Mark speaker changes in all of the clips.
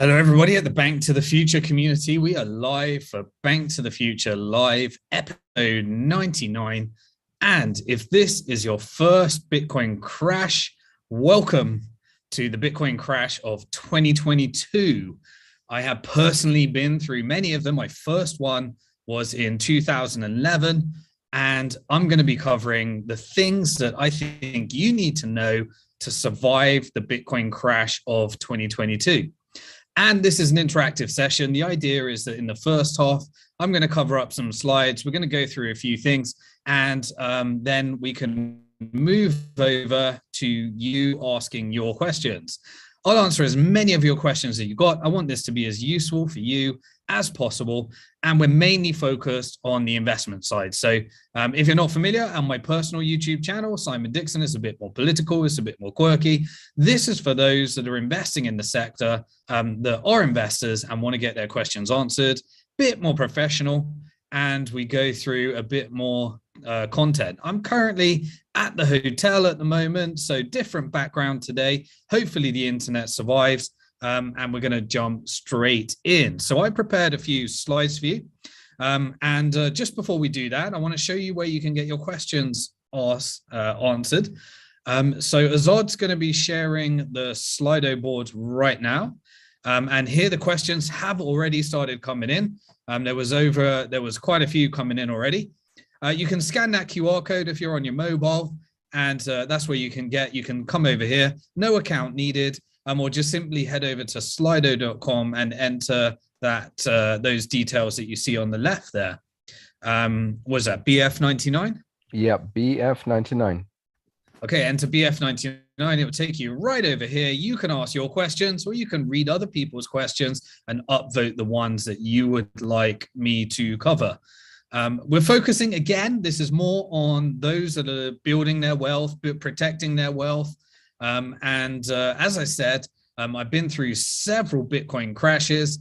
Speaker 1: Hello, everybody at the Bank to the Future community. We are live for Bank to the Future Live, episode 99. And if this is your first Bitcoin crash, welcome to the Bitcoin crash of 2022. I have personally been through many of them. My first one was in 2011. And I'm going to be covering the things that I think you need to know to survive the Bitcoin crash of 2022. And this is an interactive session. The idea is that in the first half, I'm going to cover up some slides. We're going to go through a few things, and then we can move over to you asking your questions. I'll answer as many of your questions that you got. I want this to be as useful for you as possible. And we're mainly focused on the investment side. So if you're not familiar, on my personal YouTube channel, Simon Dixon, is a bit more political, it's a bit more quirky. This is for those that are investing in the sector, that are investors and want to get their questions answered, bit more professional, and we go through a bit more content. I'm currently at the hotel at the moment, so different background today. Hopefully the internet survives, and we're going to jump straight in. So I prepared a few slides for you, and just before we do that, I want to show you where you can get your questions answered. So Azad's going to be sharing the Slido board right now. And here the questions have already started coming in. There was quite a few coming in already. You can scan that QR code if you're on your mobile, and that's where you can come over here. No account needed, or just simply head over to slido.com and enter those details that you see on the left there. Was that BF99?
Speaker 2: Yeah, BF99.
Speaker 1: Okay, enter BF99. It will take you right over here. You can ask your questions, or you can read other people's questions and upvote the ones that you would like me to cover. We're focusing, again, this is more on those that are building their wealth, protecting their wealth. As I said, I've been through several Bitcoin crashes,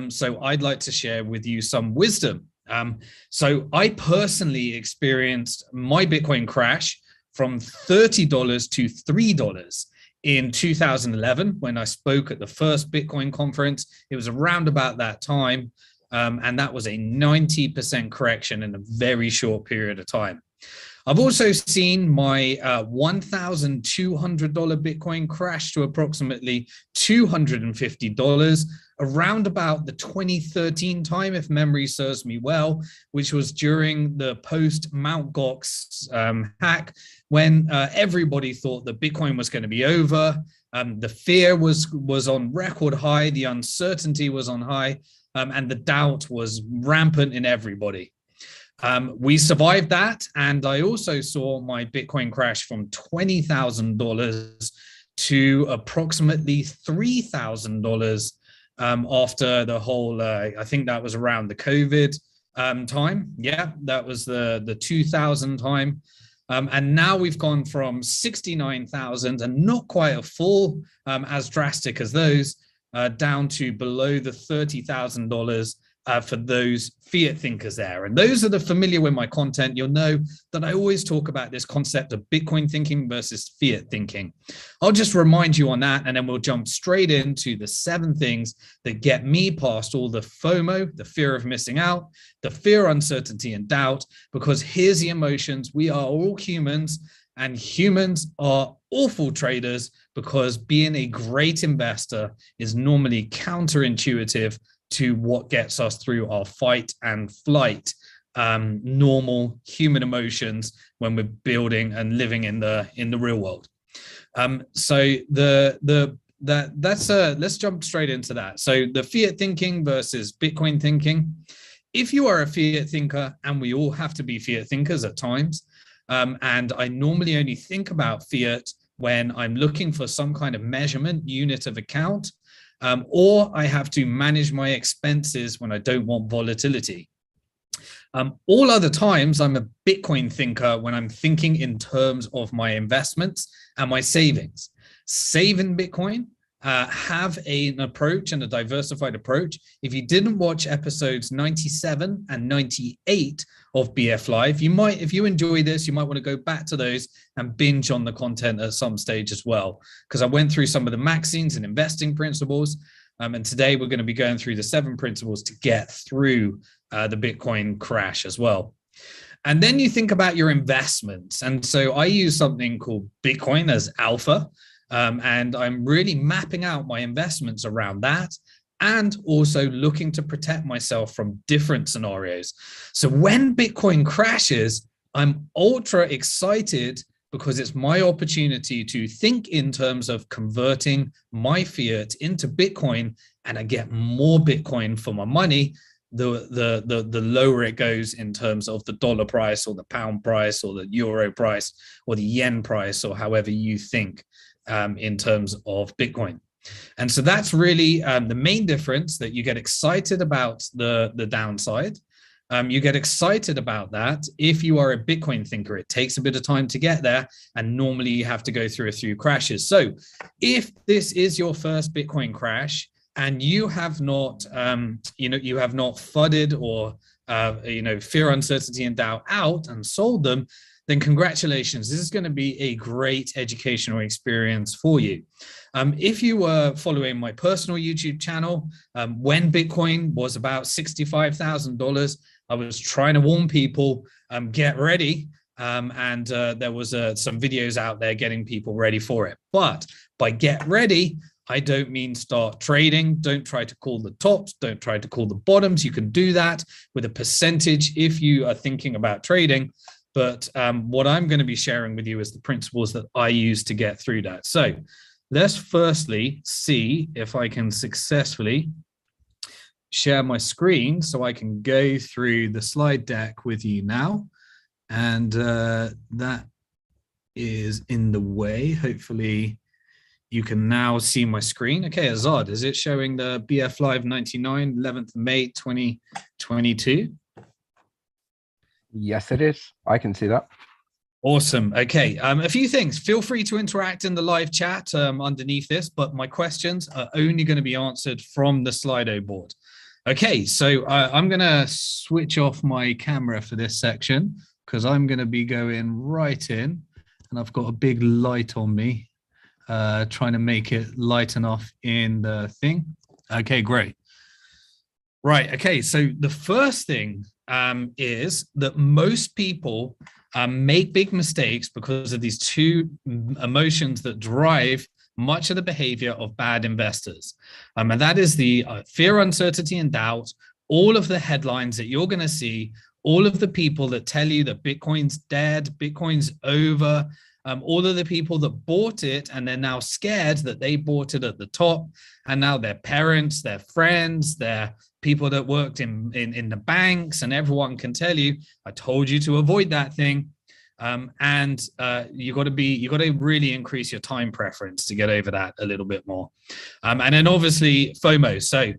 Speaker 1: so I'd like to share with you some wisdom. So I personally experienced my Bitcoin crash from $30 to $3 in 2011 when I spoke at the first Bitcoin conference. It was around about that time, and that was a 90% correction in a very short period of time. I've also seen my $1,200 Bitcoin crash to approximately $250 around about the 2013 time, if memory serves me well, which was during the post Mt. Gox hack, when everybody thought that Bitcoin was going to be over. The fear was on record high, the uncertainty was on high, and the doubt was rampant in everybody. We survived that, and I also saw my Bitcoin crash from $20,000 to approximately $3,000 after the whole, I think that was around the COVID time. Yeah, that was the 2000 time. And now we've gone from 69,000 and not quite a full as drastic as those, down to below the $30,000 for those fiat thinkers there. And those that are familiar with my content, you'll know that I always talk about this concept of Bitcoin thinking versus fiat thinking. I'll just remind you on that, and then we'll jump straight into the 7 things that get me past all the FOMO, the fear of missing out, the fear, uncertainty, and doubt, because here's the emotions. We are all humans, and humans are awful traders because being a great investor is normally counterintuitive to what gets us through our fight and flight, normal human emotions when we're building and living in the real world. So let's jump straight into that. So the fiat thinking versus Bitcoin thinking. If you are a fiat thinker, and we all have to be fiat thinkers at times, and I normally only think about fiat when I'm looking for some kind of measurement unit of account, or I have to manage my expenses when I don't want volatility. All other times, I'm a Bitcoin thinker when I'm thinking in terms of my investments and my savings. Save in Bitcoin, have an approach and a diversified approach. If you didn't watch episodes 97 and 98 of BF Live, you might, if you enjoy this, you might want to go back to those and binge on the content at some stage as well, because I went through some of the maxims and investing principles. And today we're going to be going through the 7 principles to get through the Bitcoin crash as well. And then you think about your investments. And so I use something called Bitcoin as alpha. And I'm really mapping out my investments around that, and also looking to protect myself from different scenarios. So when Bitcoin crashes, I'm ultra excited because it's my opportunity to think in terms of converting my fiat into Bitcoin, and I get more Bitcoin for my money. The lower it goes in terms of the dollar price or the pound price or the euro price or the yen price, or however you think in terms of Bitcoin. And so that's really the main difference, that you get excited about the downside. You get excited about that if you are a Bitcoin thinker. It takes a bit of time to get there, and normally you have to go through a few crashes. So if this is your first Bitcoin crash and you have not, you have not fudded or, fear, uncertainty, and doubt out and sold them, then congratulations. This is going to be a great educational experience for you. If you were following my personal YouTube channel, when Bitcoin was about $65,000, I was trying to warn people, get ready. And there was some videos out there getting people ready for it. But by get ready, I don't mean start trading. Don't try to call the tops. Don't try to call the bottoms. You can do that with a percentage if you are thinking about trading. But what I'm going to be sharing with you is the principles that I use to get through that. So let's firstly see if I can successfully share my screen so I can go through the slide deck with you now. And that is in the way. Hopefully you can now see my screen. Okay, Azad, is it showing the BF Live 99, 11th May 2022?
Speaker 2: Yes, it is. I can see that.
Speaker 1: Awesome. Okay, a few things. Feel free to interact in the live chat underneath this, but my questions are only going to be answered from the Slido board. Okay, so I'm going to switch off my camera for this section because I'm going to be going right in, and I've got a big light on me, trying to make it light enough in the thing. Okay, great. Right. Okay, so the first thing is that most people make big mistakes because of these 2 emotions that drive much of the behavior of bad investors. And that is the fear, uncertainty, and doubt. All of the headlines that you're going to see, all of the people that tell you that Bitcoin's dead, Bitcoin's over, all of the people that bought it and they're now scared that they bought it at the top, and now their parents, their friends, their people that worked in the banks, and everyone can tell you, I told you to avoid that thing. You got to really increase your time preference to get over that a little bit more. And then obviously FOMO. So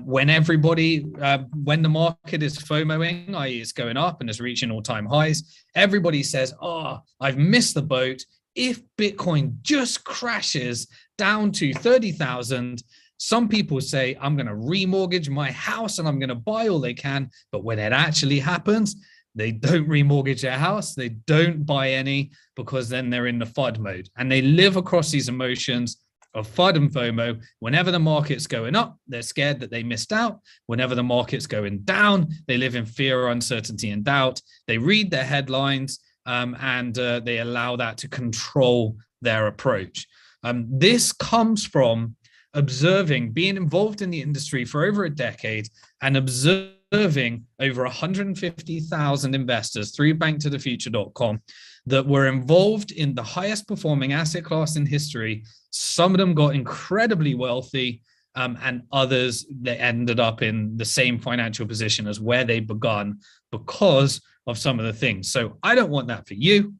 Speaker 1: when the market is FOMOing, i.e. it's going up and it's reaching all-time highs, everybody says, oh, I've missed the boat. If Bitcoin just crashes down to 30,000, some people say, I'm going to remortgage my house and I'm going to buy all they can. But when it actually happens, they don't remortgage their house. They don't buy any, because then they're in the FUD mode. And they live across these emotions of FUD and FOMO. Whenever the market's going up, they're scared that they missed out. Whenever the market's going down, they live in fear, uncertainty, and doubt. They read their headlines and they allow that to control their approach. This comes from being involved in the industry for over a decade and observing over 150,000 investors through BnkToTheFuture.com that were involved in the highest performing asset class in history. Some of them got incredibly wealthy, and others, they ended up in the same financial position as where they begun because of some of the things. So I don't want that for you.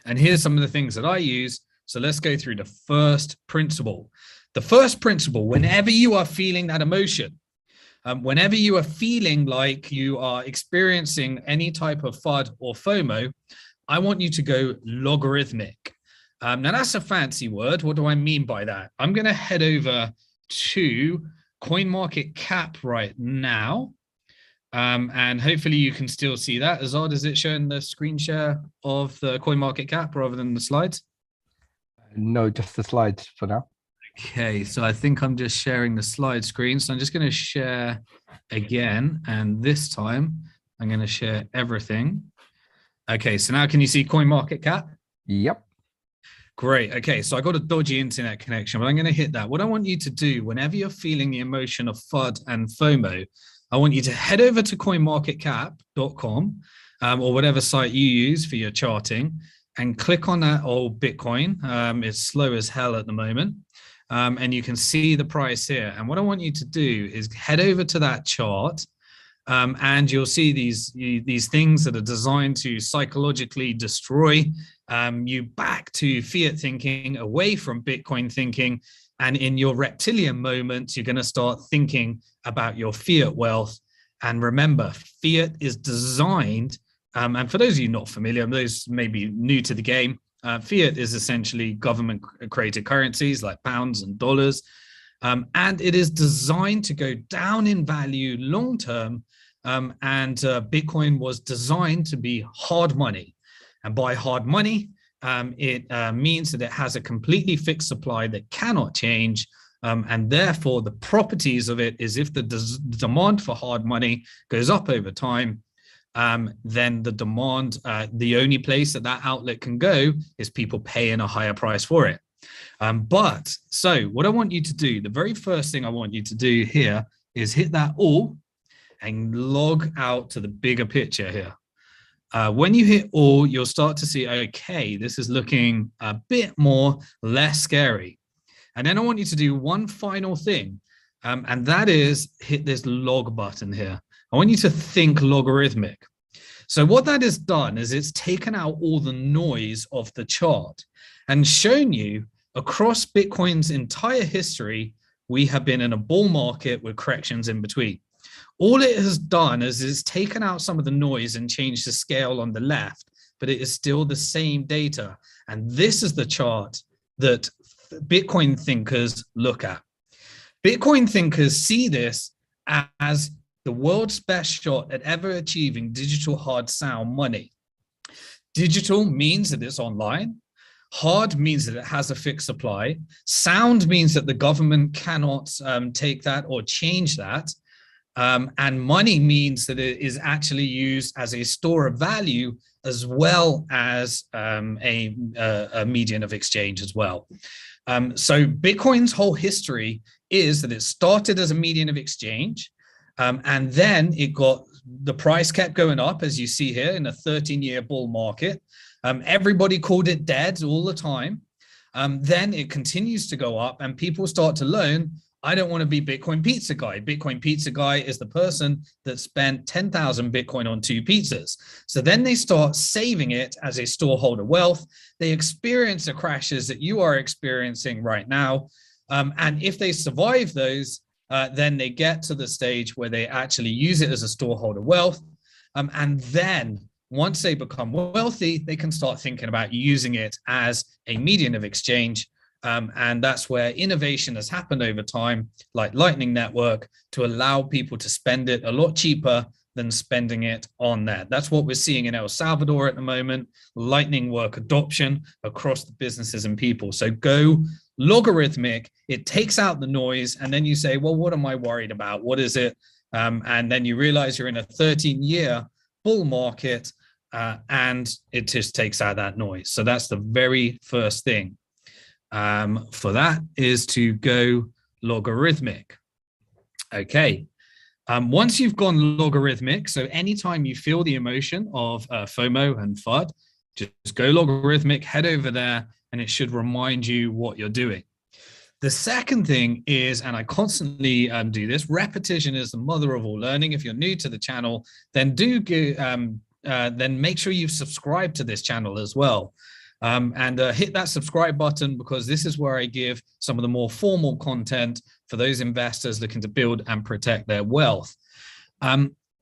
Speaker 1: And here's some of the things that I use. So let's go through the first principle. The first principle, whenever you are feeling that emotion, whenever you are feeling like you are experiencing any type of FUD or FOMO, I want you to go logarithmic. Now that's a fancy word. What do I mean by that? I'm going to head over to CoinMarketCap right now. And hopefully you can still see that. Azad, is it showing the screen share of the CoinMarketCap rather than the slides?
Speaker 2: No, just the slides for now.
Speaker 1: Okay, so I think I'm just sharing the slide screen. So I'm just going to share again, and this time I'm going to share everything. Okay, so now can you see CoinMarketCap?
Speaker 2: Yep.
Speaker 1: Great. Okay, so I got a dodgy internet connection, but I'm going to hit that. What I want you to do whenever you're feeling the emotion of FUD and FOMO, I want you to head over to coinmarketcap.com or whatever site you use for your charting and click on that old Bitcoin. It's slow as hell at the moment. And you can see the price here. And what I want you to do is head over to that chart. And you'll see these things that are designed to psychologically destroy you back to fiat thinking, away from Bitcoin thinking. And in your reptilian moment, you're going to start thinking about your fiat wealth. And remember, fiat is designed, and for those of you not familiar, those maybe new to the game, fiat is essentially government-created currencies like pounds and dollars. And it is designed to go down in value long-term. Bitcoin was designed to be hard money. And by hard money, it means that it has a completely fixed supply that cannot change. And therefore, the properties of it is if the demand for hard money goes up over time, then the demand, the only place that outlet can go is people paying a higher price for it. So what I want you to do, the very first thing I want you to do here is hit that all and log out to the bigger picture here. When you hit all, you'll start to see, okay, this is looking a bit more less scary. And then I want you to do one final thing, and that is hit this log button here. I want you to think logarithmic. So what that has done is it's taken out all the noise of the chart and shown you across Bitcoin's entire history, we have been in a bull market with corrections in between. All it has done is it's taken out some of the noise and changed the scale on the left, but it is still the same data. And this is the chart that Bitcoin thinkers look at. Bitcoin thinkers see this as the world's best shot at ever achieving digital hard sound money. Digital means that it's online. Hard means that it has a fixed supply. Sound means that the government cannot take that or change that. And money means that it is actually used as a store of value as well as a medium of exchange as well. So Bitcoin's whole history is that it started as a medium of exchange, and then the price kept going up, as you see here, in a 13-year bull market. Everybody called it dead all the time. Then it continues to go up, and people start to learn, I don't want to be Bitcoin pizza guy. Bitcoin pizza guy is the person that spent 10,000 Bitcoin on 2 pizzas. So then they start saving it as a storeholder wealth. They experience the crashes that you are experiencing right now. And if they survive those, then they get to the stage where they actually use it as a storeholder wealth. And then once they become wealthy, they can start thinking about using it as a medium of exchange. And that's where innovation has happened over time, like Lightning Network, to allow people to spend it a lot cheaper than spending it on that. That's what we're seeing in El Salvador at the moment, Lightning Work adoption across the businesses and people. So go logarithmic, it takes out the noise, and then you say, well, what am I worried about? What is it? And then you realize you're in a 13-year bull market, and it just takes out that noise. So that's the very first thing. For that is to go logarithmic. Okay. Once you've gone logarithmic, so anytime you feel the emotion of FOMO and FUD, just go logarithmic, head over there, and it should remind you what you're doing. The second thing is, and I constantly do this, repetition is the mother of all learning. If you're new to the channel, then then make sure you've subscribed to this channel as well. And hit that subscribe button, because this is where I give some of the more formal content for those investors looking to build and protect their wealth.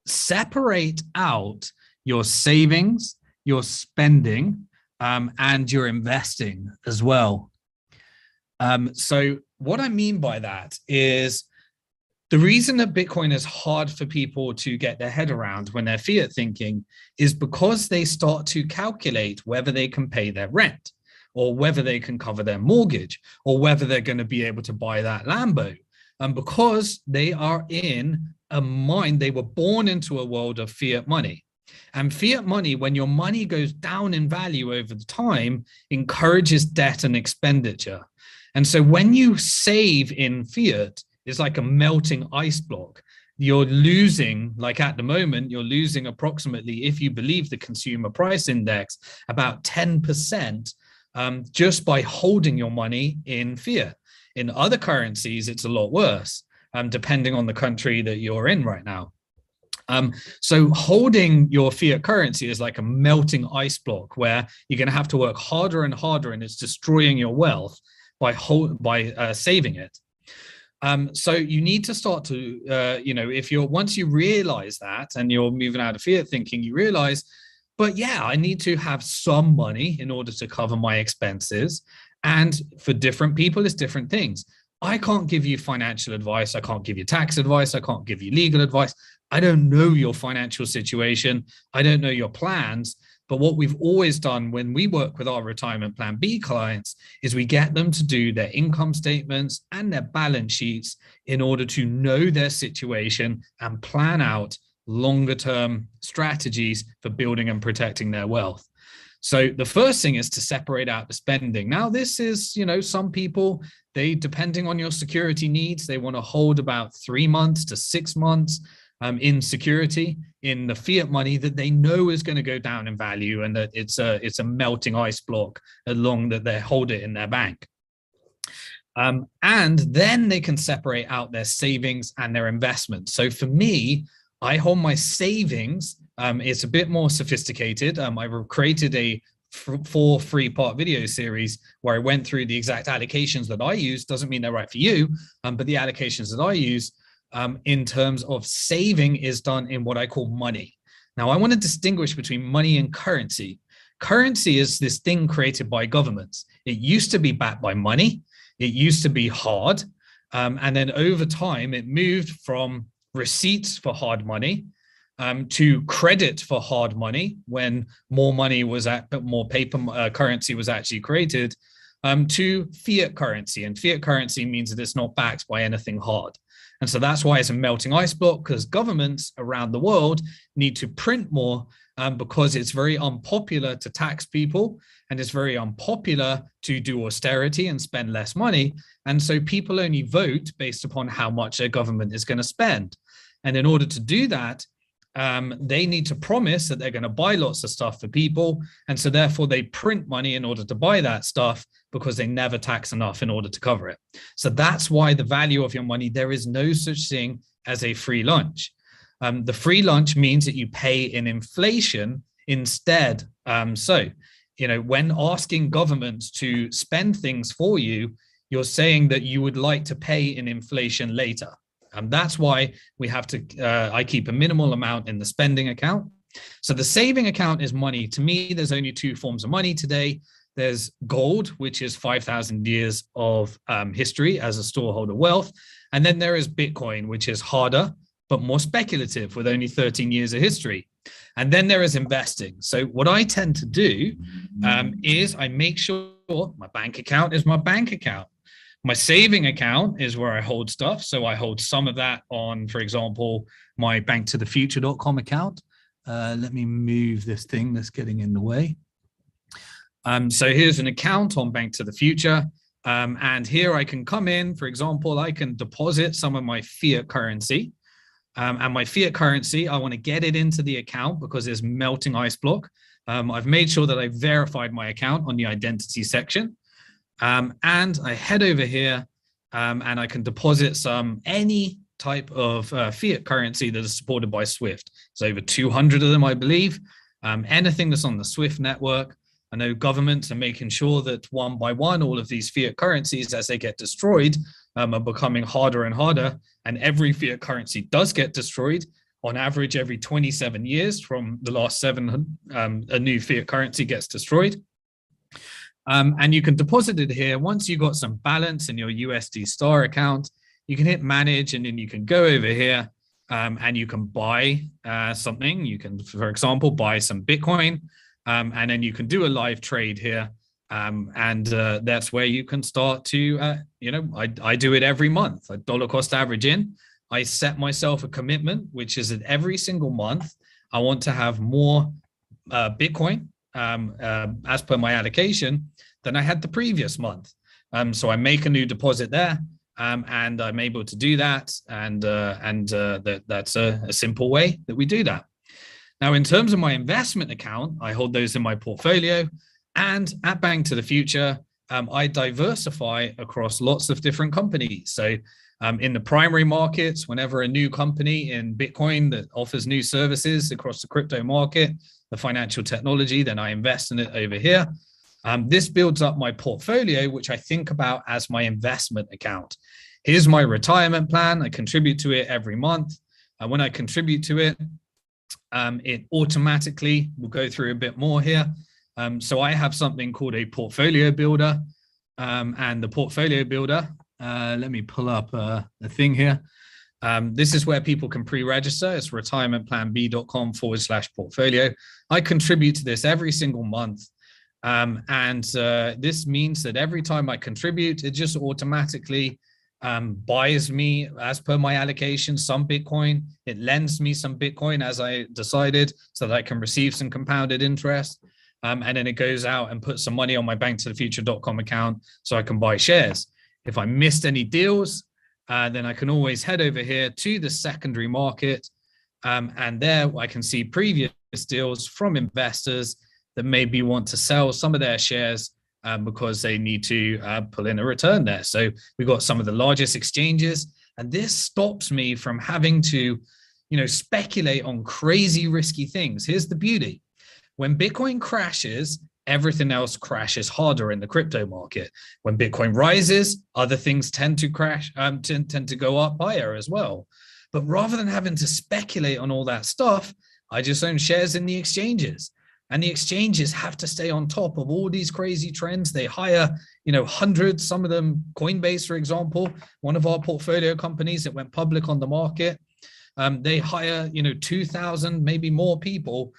Speaker 1: Separate out your savings, your spending, and your investing as well. So what I mean by that is the reason that Bitcoin is hard for people to get their head around when they're fiat thinking is because they start to calculate whether they can pay their rent, or whether they can cover their mortgage, or whether they're going to be able to buy that Lambo. And because they are in a mind, they were born into a world of fiat money. And fiat money, when your money goes down in value over the time, encourages debt and expenditure. And so when you save in fiat, it's like a melting ice block. You're losing, like at the moment, you're losing approximately, if you believe the consumer price index, about 10% just by holding your money in fiat. In other currencies, it's a lot worse, depending on the country that you're in right now. So holding your fiat currency is like a melting ice block where you're going to have to work harder and harder, and it's destroying your wealth by saving it. So you need to start to, if once you realize that and you're moving out of fiat thinking, you realize, but yeah, I need to have some money in order to cover my expenses. And for different people, it's different things. I can't give you financial advice. I can't give you tax advice. I can't give you legal advice. I don't know your financial situation. I don't know your plans. But what we've always done when we work with our retirement plan B clients is we get them to do their income statements and their balance sheets in order to know their situation and plan out longer term strategies for building and protecting their wealth. So the first thing is to separate out the spending. Now, this is, some people, depending on your security needs, they want to hold about 3 months to 6 months in security in the fiat money that they know is going to go down in value, and that it's a melting ice block along that they hold it in their bank. And then they can separate out their savings and their investments. So for me, I hold my savings. It's a bit more sophisticated. I've created a 4 3-part video series where I went through the exact allocations that I use. Doesn't mean they're right for you, but the allocations that I use in terms of saving is done in what I call money. Now, I want to distinguish between money and currency. Currency is this thing created by governments. It used to be backed by money. It used to be hard. And then over time, it moved from receipts for hard money to credit for hard money when more money was more paper currency was actually created, to fiat currency. And fiat currency means that it's not backed by anything hard. And so that's why it's a melting ice block, because governments around the world need to print more because it's very unpopular to tax people, and it's very unpopular to do austerity and spend less money. And so people only vote based upon how much their government is going to spend. And in order to do that, they need to promise that they're going to buy lots of stuff for people. And so therefore they print money in order to buy that stuff, because they never tax enough in order to cover it. So that's why the value of your money, there is no such thing as a free lunch. The free lunch means that you pay in inflation instead. When asking governments to spend things for you, you're saying that you would like to pay in inflation later. That's why we have to, I keep a minimal amount in the spending account. So the saving account is money. To me, there's only 2 forms of money today. There's gold, which is 5,000 years of history as a storeholder wealth. And then there is Bitcoin, which is harder, but more speculative with only 13 years of history. And then there is investing. So what I tend to do is I make sure my bank account is my bank account. My saving account is where I hold stuff. So I hold some of that on, for example, my BnkToTheFuture.com account. Let me move this thing that's getting in the way. So here's an account on Bank to the Future. And here I can come in, for example, I can deposit some of my fiat currency. And my fiat currency, I want to get it into the account because there's melting ice block. I've made sure that I verified my account on the identity section. And I head over here and I can deposit any type of fiat currency that is supported by SWIFT. There's over 200 of them, I believe. Anything that's on the SWIFT network. I know governments are making sure that one by one, all of these fiat currencies, as they get destroyed, are becoming harder and harder. And every fiat currency does get destroyed. On average, every 27 years from the last 7, a new fiat currency gets destroyed. And you can deposit it here. Once you've got some balance in your USD Star account, you can hit manage, and then you can go over here and you can buy something. You can, for example, buy some Bitcoin, and then you can do a live trade here. And that's where you can start to, I do it every month, a dollar cost average in. I set myself a commitment, which is that every single month, I want to have more Bitcoin as per my allocation than I had the previous month. So I make a new deposit there, and I'm able to do that. And that's a simple way that we do that. Now, in terms of my investment account, I hold those in my portfolio. And at Bank to the Future, I diversify across lots of different companies. So in the primary markets, whenever a new company in Bitcoin that offers new services across the crypto market, the financial technology, then I invest in it over here. This builds up my portfolio, which I think about as my investment account. Here's my retirement plan. I contribute to it every month. When I contribute to it, it automatically will go through a bit more here. So I have something called a portfolio builder, and the portfolio builder, let me pull up a thing here. This is where people can pre-register. It's retirementplanb.com/portfolio. I contribute to this every single month. And this means that every time I contribute, it just automatically buys me, as per my allocation, some Bitcoin. It lends me some Bitcoin as I decided, so that I can receive some compounded interest. And then it goes out and puts some money on my BnkToTheFuture.com account so I can buy shares. If I missed any deals, then I can always head over here to the secondary market. And there I can see previous deals from investors that maybe want to sell some of their shares because they need to pull in a return there. So we've got some of the largest exchanges, and this stops me from having to, speculate on crazy risky things. Here's the beauty. When Bitcoin crashes, everything else crashes harder in the crypto market. When Bitcoin rises, other things tend to crash, tend to go up higher as well. But rather than having to speculate on all that stuff, I just own shares in the exchanges. And the exchanges have to stay on top of all these crazy trends. They hire, hundreds, some of them, Coinbase, for example, one of our portfolio companies that went public on the market. They hire, 2,000, maybe more people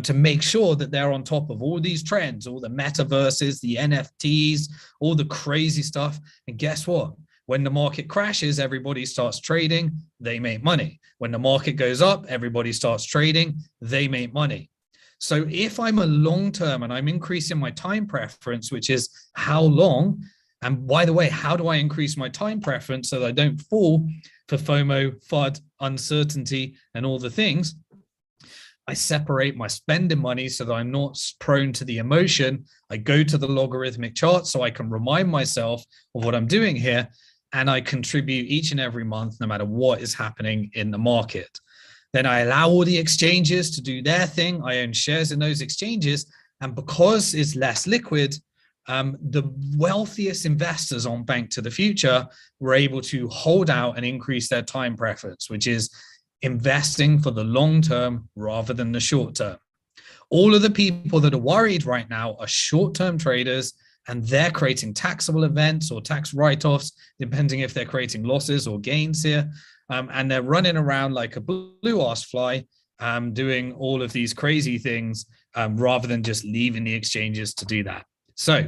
Speaker 1: to make sure that they're on top of all these trends, all the metaverses, the NFTs, all the crazy stuff. And guess what? When the market crashes, everybody starts trading, they make money. When the market goes up, everybody starts trading, they make money. So if I'm a long-term and I'm increasing my time preference, which is how long, and by the way, how do I increase my time preference so that I don't fall for FOMO, FUD, uncertainty, and all the things? I separate my spending money so that I'm not prone to the emotion. I go to the logarithmic chart so I can remind myself of what I'm doing here, and I contribute each and every month, no matter what is happening in the market. Then I allow all the exchanges to do their thing. I own shares in those exchanges, and because it's less liquid, the wealthiest investors on Bank to the Future were able to hold out and increase their time preference, which is investing for the long term rather than the short term. All of the people that are worried right now are short-term traders, and they're creating taxable events or tax write-offs, depending if they're creating losses or gains here. And they're running around like a blue-ass fly, doing all of these crazy things rather than just leaving the exchanges to do that. So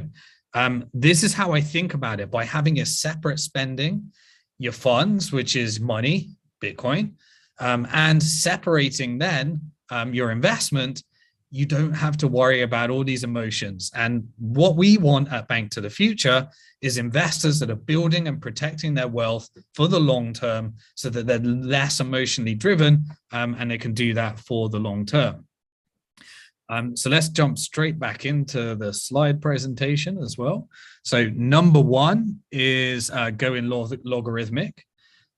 Speaker 1: this is how I think about it. By having a separate spending, your funds, which is money, Bitcoin, and separating then your investment, you don't have to worry about all these emotions. And what we want at Bank to the Future is investors that are building and protecting their wealth for the long term so that they're less emotionally driven and they can do that for the long term. So let's jump straight back into the slide presentation as well. So number one is going logarithmic.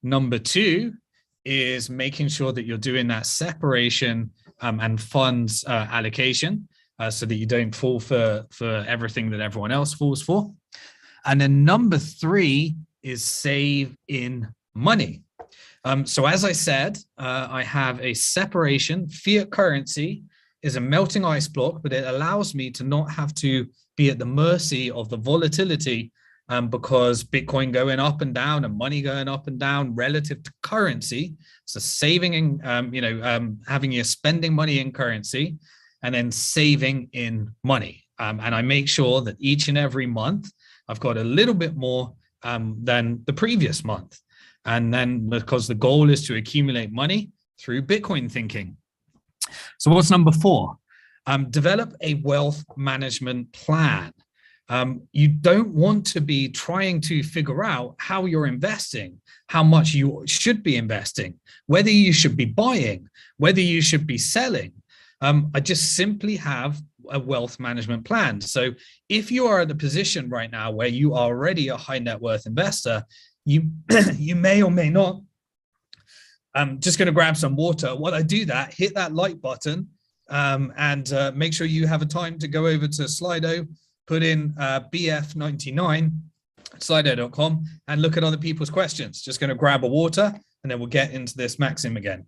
Speaker 1: Number two is making sure that you're doing that separation and funds allocation so that you don't fall for everything that everyone else falls for. And then number three is save in money. So as I said, I have a separation. Fiat currency is a melting ice block, but it allows me to not have to be at the mercy of the volatility because Bitcoin going up and down and money going up and down relative to currency. So saving in, having your spending money in currency and then saving in money. And I make sure that each and every month I've got a little bit more than the previous month. And then because the goal is to accumulate money through Bitcoin thinking. So what's number 4? Develop a wealth management plan. You don't want to be trying to figure out how you're investing, how much you should be investing, whether you should be buying, whether you should be selling. I just simply have a wealth management plan. So if you are at a position right now where you are already a high net worth investor, you may or may not. I'm just going to grab some water. While I do that, hit that like button and make sure you have a time to go over to Slido, put in BF99, Slido.com, and look at other people's questions. Just going to grab a water and then we'll get into this maxim again.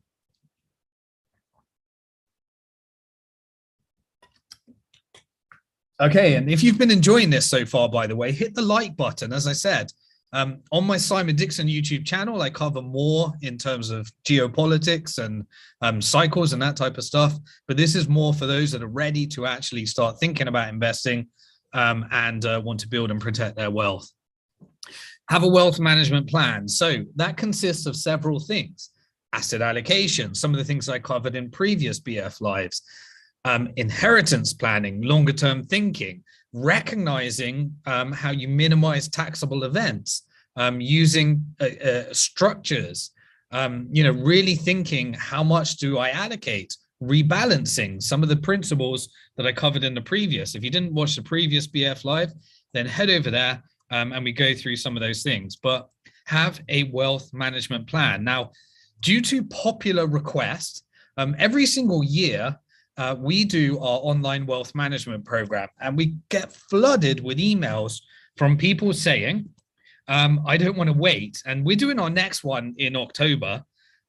Speaker 1: Okay, and if you've been enjoying this so far, by the way, hit the like button. As I said, on my Simon Dixon YouTube channel, I cover more in terms of geopolitics and cycles and that type of stuff. But this is more for those that are ready to actually start thinking about investing and want to build and protect their wealth. Have a wealth management plan. So that consists of several things. Asset allocation, some of the things I covered in previous BF lives. Inheritance planning, longer term thinking, recognizing how you minimize taxable events, using structures, really thinking how much do I allocate, rebalancing some of the principles that I covered in the previous. If you didn't watch the previous BF live, then head over there and we go through some of those things. But have a wealth management plan. Now, due to popular request, every single year, we do our online wealth management program, and we get flooded with emails from people saying, I don't want to wait. And we're doing our next one in October.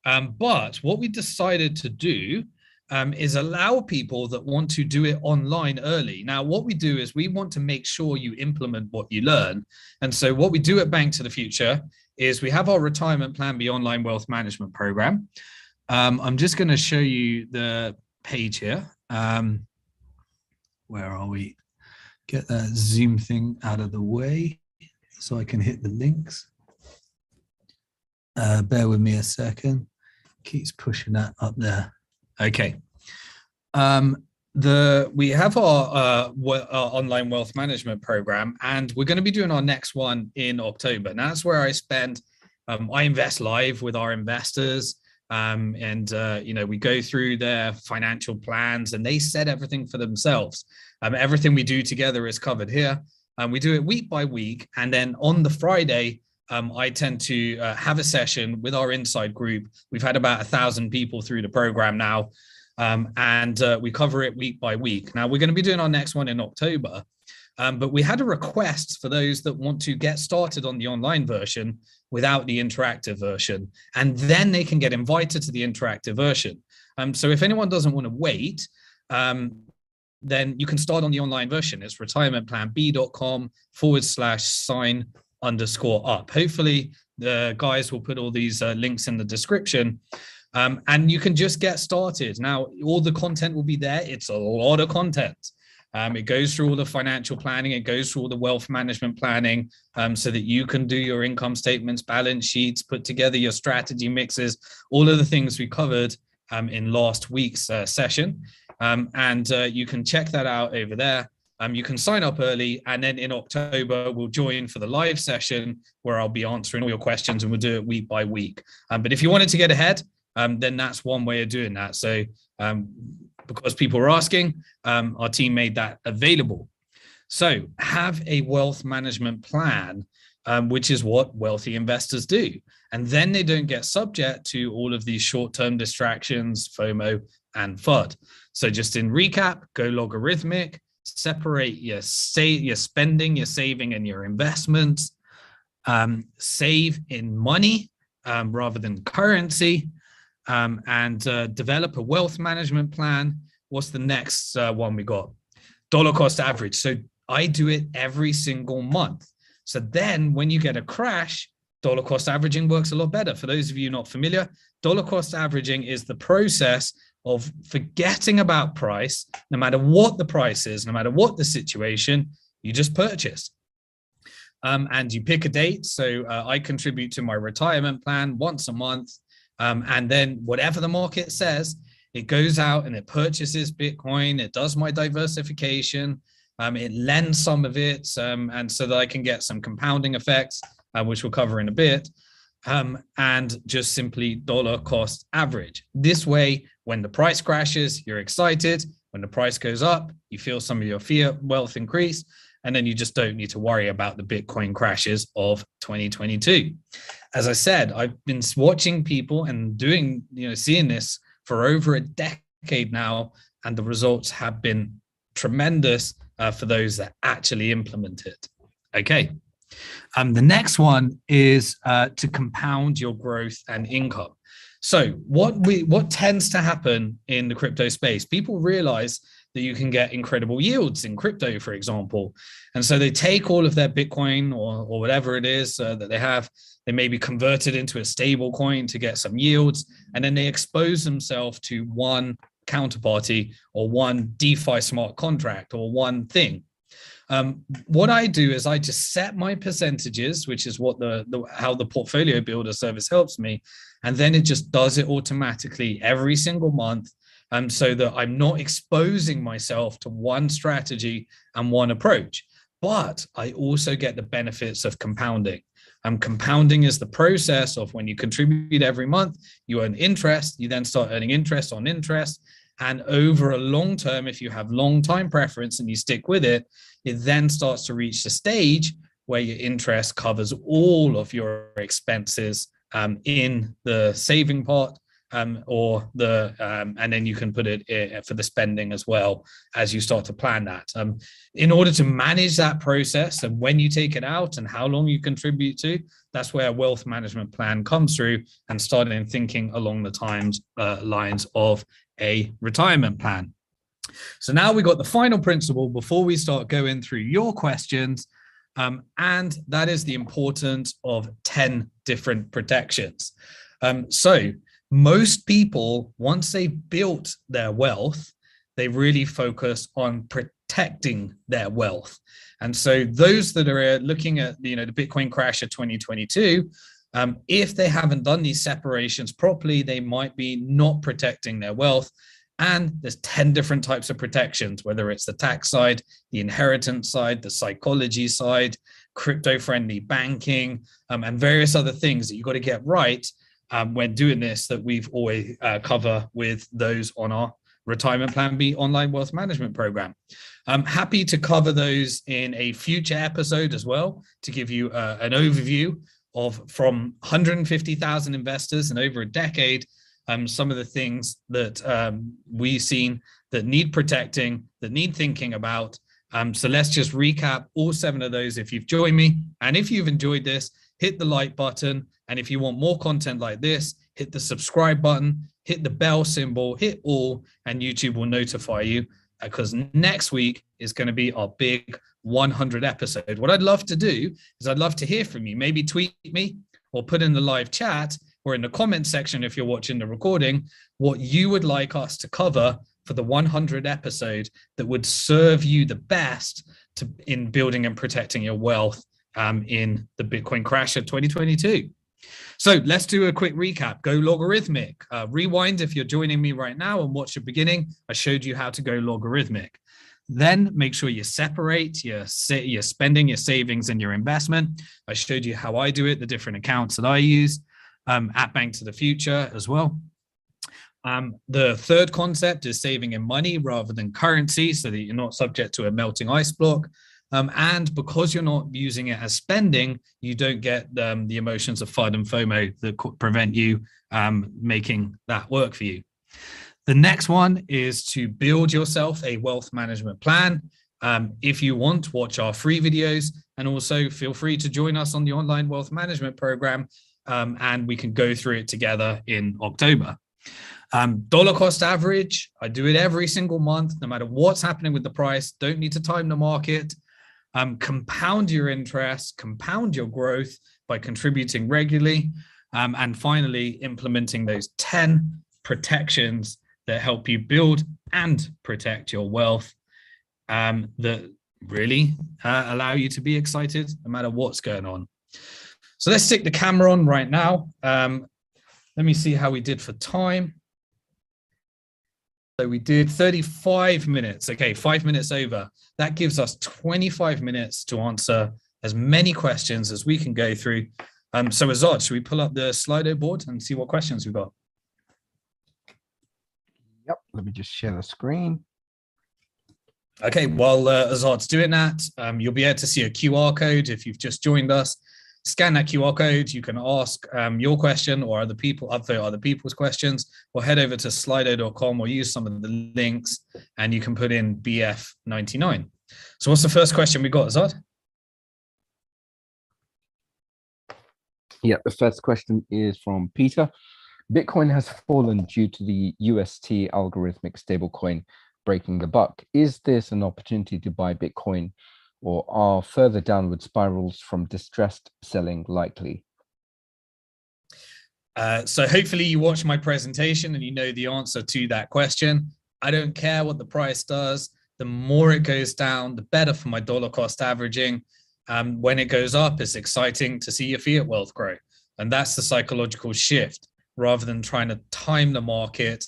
Speaker 1: But what we decided to do is allow people that want to do it online early. Now, what we do is we want to make sure you implement what you learn. And so what we do at Bank to the Future is we have our retirement plan, the online wealth management program. I'm just going to show you the page here. Where are we? Get that Zoom thing out of the way so I can hit the links. Bear with me a second. Keeps pushing that up there. Okay. We have our online wealth management program, and we're going to be doing our next one in October. And that's where I spend, I invest live with our investors. We go through their financial plans and they set everything for themselves. Everything we do together is covered here. We do it week by week. And then on the Friday, I tend to have a session with our inside group. We've had about 1,000 people through the program now. And we cover it week by week. Now we're going to be doing our next one in October. But we had a request for those that want to get started on the online version without the interactive version, and then they can get invited to the interactive version. So if anyone doesn't want to wait, then you can start on the online version. It's retirementplan.com/sign_up. Hopefully the guys will put all these links in the description. And you can just get started. Now, all the content will be there. It's a lot of content. It goes through all the financial planning. It goes through all the wealth management planning so that you can do your income statements, balance sheets, put together your strategy mixes, all of the things we covered in last week's session. You can check that out over there. You can sign up early, and then in October, we'll join for the live session where I'll be answering all your questions, and we'll do it week by week. But if you wanted to get ahead, then that's one way of doing that. So because people were asking, our team made that available. So have a wealth management plan, which is what wealthy investors do. And then they don't get subject to all of these short-term distractions, FOMO and FUD. So just in recap, go logarithmic, separate your spending, your saving, and your investments. Save in money rather than currency. Develop a wealth management plan. What's the next one we got? Dollar cost average. So I do it every single month. So then when you get a crash, dollar cost averaging works a lot better. For those of you not familiar, dollar cost averaging is the process of forgetting about price. No matter what the price is, no matter what the situation, you just purchase. And you pick a date. So I contribute to my retirement plan once a month. And then whatever the market says, it goes out and it purchases Bitcoin. It does my diversification. It lends some of it. And so that I can get some compounding effects, which we'll cover in a bit. And just simply dollar cost average. This way, when the price crashes, you're excited. When the price goes up, you feel some of your fiat wealth increase. And then you just don't need to worry about the Bitcoin crashes of 2022. As I said, I've been watching people and doing, seeing this for over a decade now, and the results have been tremendous for those that actually implement it. Okay. The next one is to compound your growth and income. So what tends to happen in the crypto space? People realize that you can get incredible yields in crypto, for example. And so they take all of their Bitcoin or whatever it is that they have, they maybe convert it into a stable coin to get some yields, and then they expose themselves to one counterparty or one DeFi smart contract or one thing. What I do is I just set my percentages, which is what how the portfolio builder service helps me. And then it just does it automatically every single month. So that I'm not exposing myself to one strategy and one approach, but I also get the benefits of compounding. Compounding is the process of when you contribute every month, you earn interest, you then start earning interest on interest. And over a long term, if you have long time preference and you stick with it, it then starts to reach the stage where your interest covers all of your expenses in the saving part. And then you can put it for the spending as well as you start to plan that. In order to manage that process and when you take it out and how long you contribute to, that's where a wealth management plan comes through, and starting thinking along the lines of a retirement plan. So now we got the final principle before we start going through your questions, and that is the importance of 10 different protections. So most people, once they've built their wealth, they really focus on protecting their wealth. And so those that are looking at, the Bitcoin crash of 2022, if they haven't done these separations properly, they might be not protecting their wealth. And there's 10 different types of protections, whether it's the tax side, the inheritance side, the psychology side, crypto-friendly banking, and various other things that you've got to get right when doing this, that we've always cover with those on our Retirement Plan B online wealth management program. I'm happy to cover those in a future episode as well, to give you an overview of, from 150,000 investors in over a decade, some of the things that we've seen that need protecting, that need thinking about. So let's just recap all 7 of those if you've joined me. And if you've enjoyed this, hit the like button. And if you want more content like this, hit the subscribe button, hit the bell symbol, hit all, and YouTube will notify you, because next week is going to be our big 100 episode. What I'd love to do is I'd love to hear from you. Maybe tweet me or put in the live chat or in the comment section if you're watching the recording, what you would like us to cover for the 100 episode that would serve you the best in building and protecting your wealth in the Bitcoin crash of 2022. So let's do a quick recap. Go logarithmic. Rewind if you're joining me right now and watch the beginning. I showed you how to go logarithmic. Then make sure you separate your spending, your savings, and your investment. I showed you how I do it, the different accounts that I use at Bank to the Future as well. The third concept is saving in money rather than currency, so that you're not subject to a melting ice block. And because you're not using it as spending, you don't get the emotions of FUD and FOMO that could prevent you making that work for you. The next one is to build yourself a wealth management plan. If you want, watch our free videos, and also feel free to join us on the online wealth management program, and we can go through it together in October. Dollar cost average, I do it every single month, no matter what's happening with the price. Don't need to time the market. Compound your interest, compound your growth by contributing regularly, and finally implementing those 10 protections that help you build and protect your wealth, that really allow you to be excited no matter what's going on. So let's stick the camera on right now. Let me see how we did for time. So we did 35 minutes. Okay, 5 minutes over. That gives us 25 minutes to answer as many questions as we can go through. So Azad, should we pull up the Slido board and see what questions we've got?
Speaker 2: Yep, let me just share the screen.
Speaker 1: Okay, while Azad's doing that, you'll be able to see a QR code if you've just joined us. Scan that QR code. You can ask your question or upvote other people's questions, or head over to slido.com or use some of the links and you can put in BF99. So what's the first question we got, Azad?
Speaker 2: Yeah, the first question is from Peter. Bitcoin has fallen due to the UST algorithmic stablecoin breaking the buck. Is this an opportunity to buy Bitcoin, or are further downward spirals from distressed selling likely?
Speaker 1: So hopefully you watch my presentation and you know the answer to that question. I don't care what the price does. The more it goes down, the better for my dollar cost averaging. When it goes up, it's exciting to see your fiat wealth grow. And that's the psychological shift, rather than trying to time the market,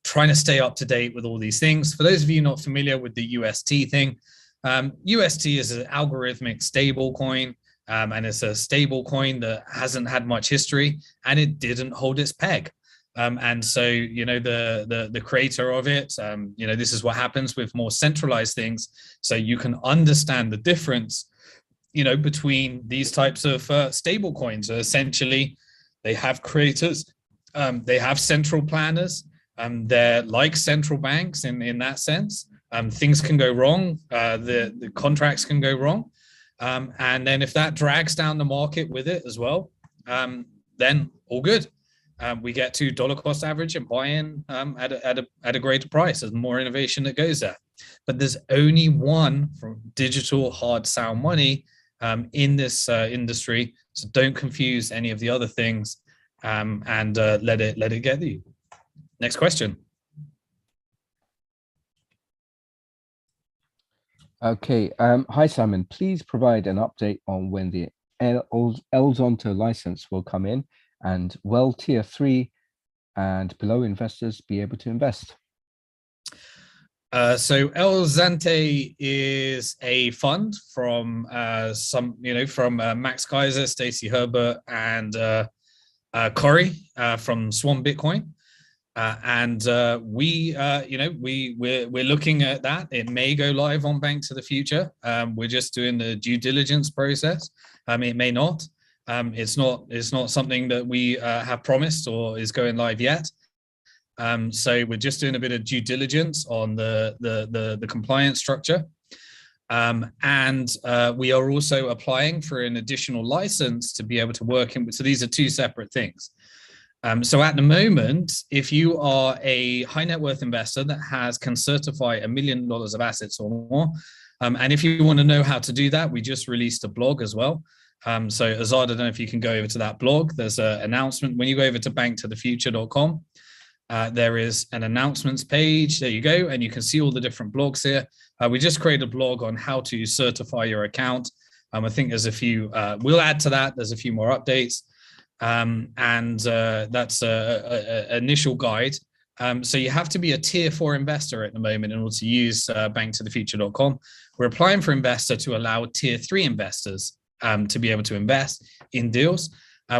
Speaker 1: trying to stay up to date with all these things. For those of you not familiar with the UST thing, UST is an algorithmic stable coin, and it's a stable coin that hasn't had much history, and it didn't hold its peg. And so, you know, the creator of it, you know, this is what happens with more centralized things. So you can understand the difference, you know, between these types of stable coins. Essentially, they have creators, they have central planners, they're like central banks in that sense. Things can go wrong, the contracts can go wrong. And then if that drags down the market with it as well, then all good. We get to dollar cost average and buy in at a greater price. There's more innovation that goes there. But there's only one from digital hard sound money in this industry. So don't confuse any of the other things, and let it get you. Next question.
Speaker 2: Okay. Hi, Simon. Please provide an update on when the Elzonto license will come in, and will tier 3 and below investors be able to invest?
Speaker 1: So El Zante is a fund from from Max Kaiser, Stacy Herbert, and Corey from Swan Bitcoin. We're looking at that. It may go live on Bank to the Future. We're just doing the due diligence process. It may not. It's not something that we have promised or is going live yet. So we're just doing a bit of due diligence on the compliance structure. And we are also applying for an additional license to be able to work in. So these are two separate things. So at the moment, if you are a high net worth investor that can certify $1 million of assets or more, and if you want to know how to do that, we just released a blog as well. So Azad, I don't know if you can go over to that blog. There's an announcement. When you go over to BnkToTheFuture.com, there is an announcements page. There you go. And you can see all the different blogs here. We just created a blog on how to certify your account. I think there's a few, we'll add to that. There's a few more updates. That's an initial guide. So you have to be a tier 4 investor at the moment in order to use BnkToTheFuture.com. We're applying for investor to allow tier 3 investors to be able to invest in deals,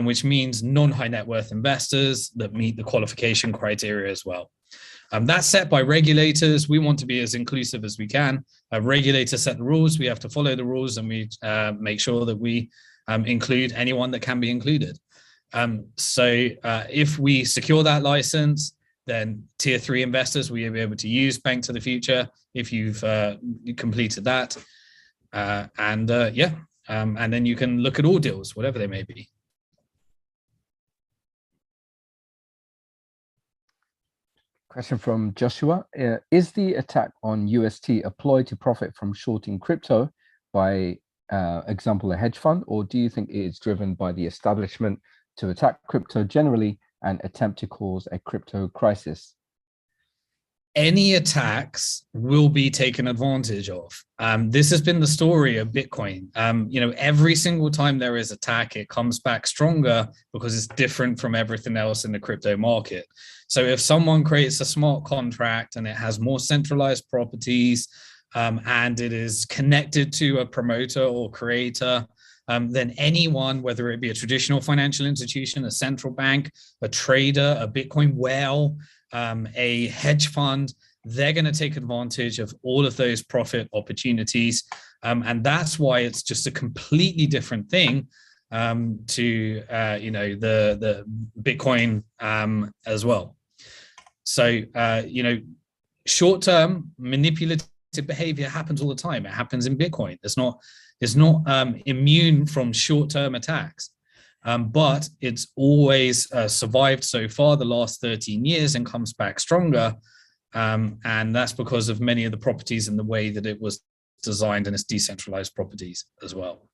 Speaker 1: which means non-high net worth investors that meet the qualification criteria as well. That's set by regulators. We want to be as inclusive as we can. Regulators set the rules. We have to follow the rules, and we make sure that we include anyone that can be included. So if we secure that license, then tier 3 investors will be able to use Bank to the Future if you've completed that. And then you can look at all deals, whatever they may be.
Speaker 2: Question from Joshua. Is the attack on UST a ploy to profit from shorting crypto by example, a hedge fund, or do you think it is driven by the establishment to attack crypto generally and attempt to cause a crypto crisis?
Speaker 1: any attacks will be taken advantage of. This has been the story of Bitcoin. Every single time there is attack, it comes back stronger because it's different from everything else in the crypto market. So if someone creates a smart contract and it has more centralized properties, and it is connected to a promoter or creator, then anyone, whether it be a traditional financial institution, a central bank, a trader, a Bitcoin whale, a hedge fund, they're going to take advantage of all of those profit opportunities. And that's why it's just a completely different thing to the Bitcoin as well. So short-term manipulative behavior happens all the time. It happens in Bitcoin. It's not immune from short-term attacks. But it's always survived so far the last 13 years and comes back stronger. And that's because of many of the properties and the way that it was designed and its decentralized properties as well.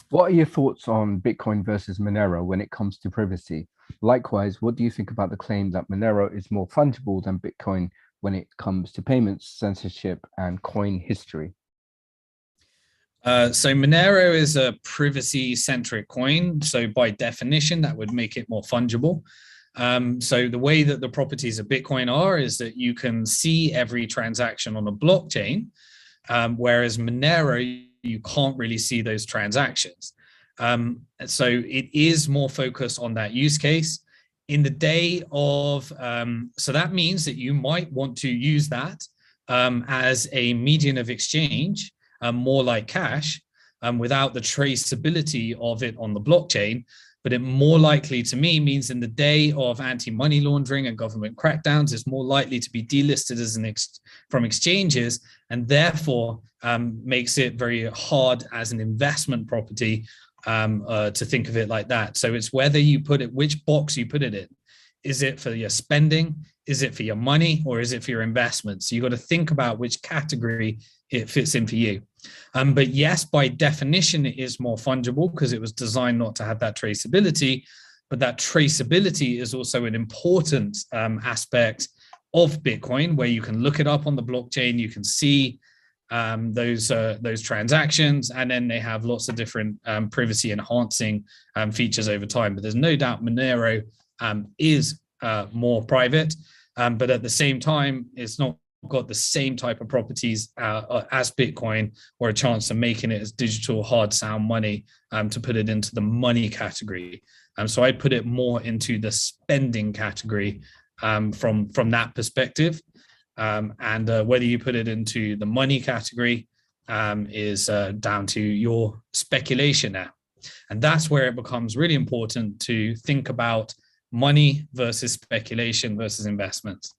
Speaker 2: What are your thoughts on Bitcoin versus Monero when it comes to privacy? Likewise, what do you think about the claim that Monero is more fungible than Bitcoin when it comes to payments, censorship, and coin history?
Speaker 1: So Monero is a privacy-centric coin. So by definition, that would make it more fungible. So the way that the properties of Bitcoin are is that you can see every transaction on a blockchain, whereas Monero, you can't really see those transactions. So it is more focused on that use case. In the day of, so that means that you might want to use that as a medium of exchange, more like cash, without the traceability of it on the blockchain. But it more likely to me means in the day of anti-money laundering and government crackdowns, it's more likely to be delisted as from exchanges, and therefore makes it very hard as an investment property to think of it like that. So it's whether you put it, which box you put it in. Is it for your spending? Is it for your money? Or is it for your investments? So you've got to think about which category it fits in for you. But yes, by definition, it is more fungible because it was designed not to have that traceability. But that traceability is also an important aspect of Bitcoin, where you can look it up on the blockchain, you can see those transactions, and then they have lots of different privacy enhancing features over time. But there's no doubt Monero is more private, but at the same time, it's not got the same type of properties as Bitcoin, or a chance of making it as digital hard sound money to put it into the money category. So I put it more into the spending category from that perspective. And whether you put it into the money category is down to your speculation now. And that's where it becomes really important to think about money versus speculation versus investments.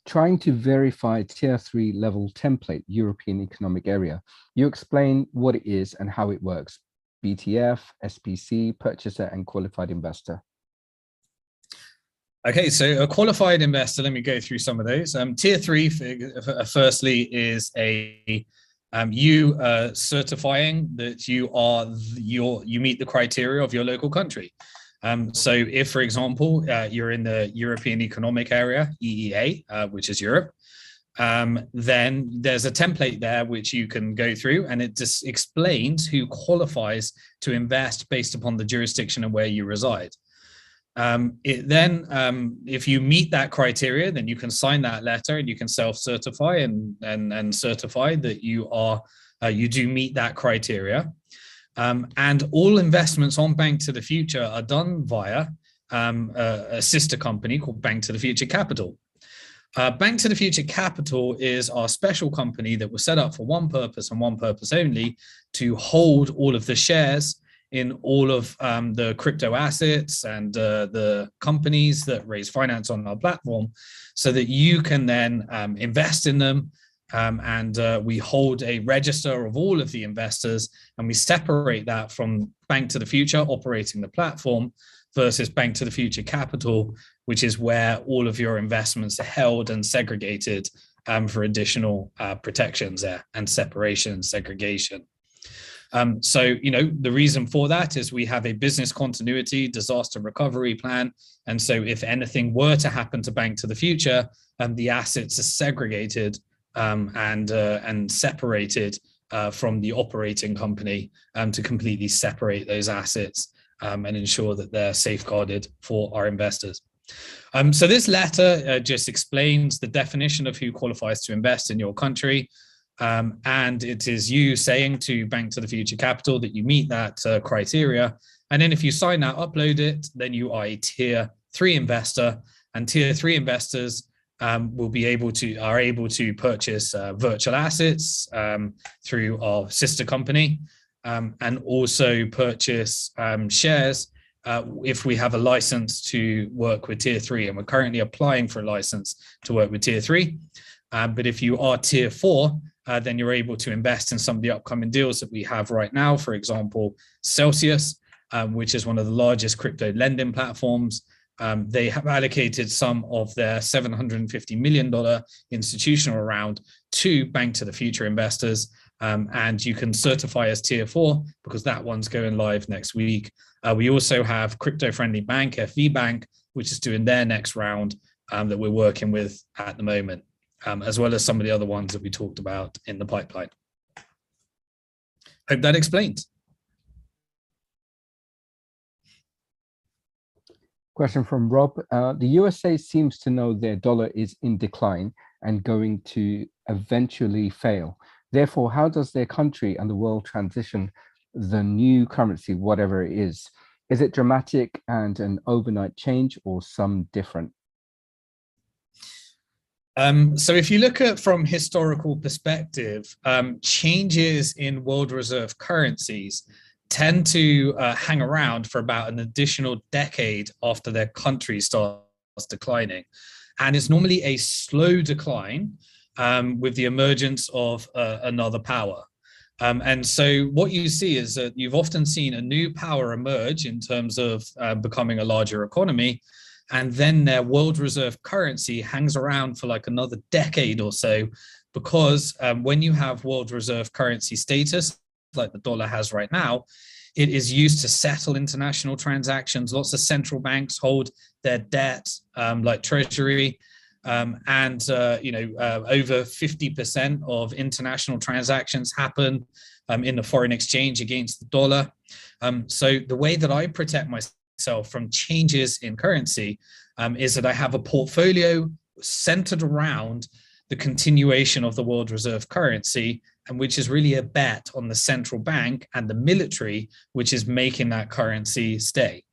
Speaker 2: Trying to verify Tier 3 level template European Economic Area. You explain what it is and how it works. BTF, SPC, purchaser, and qualified investor.
Speaker 1: Okay, so a qualified investor, let me go through some of those. Tier 3, firstly, is you certifying that you meet the criteria of your local country. So if, for example, you're in the European Economic Area, EEA, which is Europe, then there's a template there which you can go through, and it just explains who qualifies to invest based upon the jurisdiction and where you reside. If you meet that criteria, then you can sign that letter and you can self-certify and certify that you do meet that criteria. And all investments on BnkToTheFuture are done via a sister company called BnkToTheFuture Capital. BnkToTheFuture Capital is our special company that was set up for one purpose and one purpose only: to hold all of the shares in all of the crypto assets and the companies that raise finance on our platform, so that you can then invest in them. And we hold a register of all of the investors, and we separate that from BnkToTheFuture operating the platform versus BnkToTheFuture Capital, which is where all of your investments are held and segregated for additional protections there and separation and segregation. So, the reason for that is we have a business continuity disaster recovery plan. And so if anything were to happen to Bank to the Future, the assets are segregated and separated from the operating company to completely separate those assets and ensure that they're safeguarded for our investors. So this letter just explains the definition of who qualifies to invest in your country. And it is you saying to Bank to the Future Capital that you meet that criteria. And then if you sign that, upload it, then you are a tier 3 investor. And tier 3 investors are able to purchase virtual assets through our sister company and also purchase shares if we have a license to work with tier 3. And we're currently applying for a license to work with tier 3. But if you are tier 4, then you're able to invest in some of the upcoming deals that we have right now. For example, Celsius, which is one of the largest crypto lending platforms. They have allocated some of their $750 million institutional round to Bank to the Future investors. And you can certify as tier 4 because that one's going live next week. We also have crypto-friendly bank, FV Bank, which is doing their next round that we're working with at the moment, as well as some of the other ones that we talked about in the pipeline. Hope that explains.
Speaker 2: Question from Rob. The USA seems to know their dollar is in decline and going to eventually fail. Therefore, how does their country and the world transition the new currency, whatever it is? Is it dramatic and an overnight change or some different?
Speaker 1: So if you look at from historical perspective, changes in world reserve currencies tend to hang around for about an additional decade after their country starts declining. And it's normally a slow decline with the emergence of another power. And so what you see is that you've often seen a new power emerge in terms of becoming a larger economy, and then their world reserve currency hangs around for like another decade or so, because when you have world reserve currency status, like the dollar has right now, it is used to settle international transactions. Lots of central banks hold their debt, like Treasury, and over 50% of international transactions happen in the foreign exchange against the dollar. So the way that I protect myself from changes in currency is that I have a portfolio centered around the continuation of the world reserve currency, and which is really a bet on the central bank and the military, which is making that currency stay.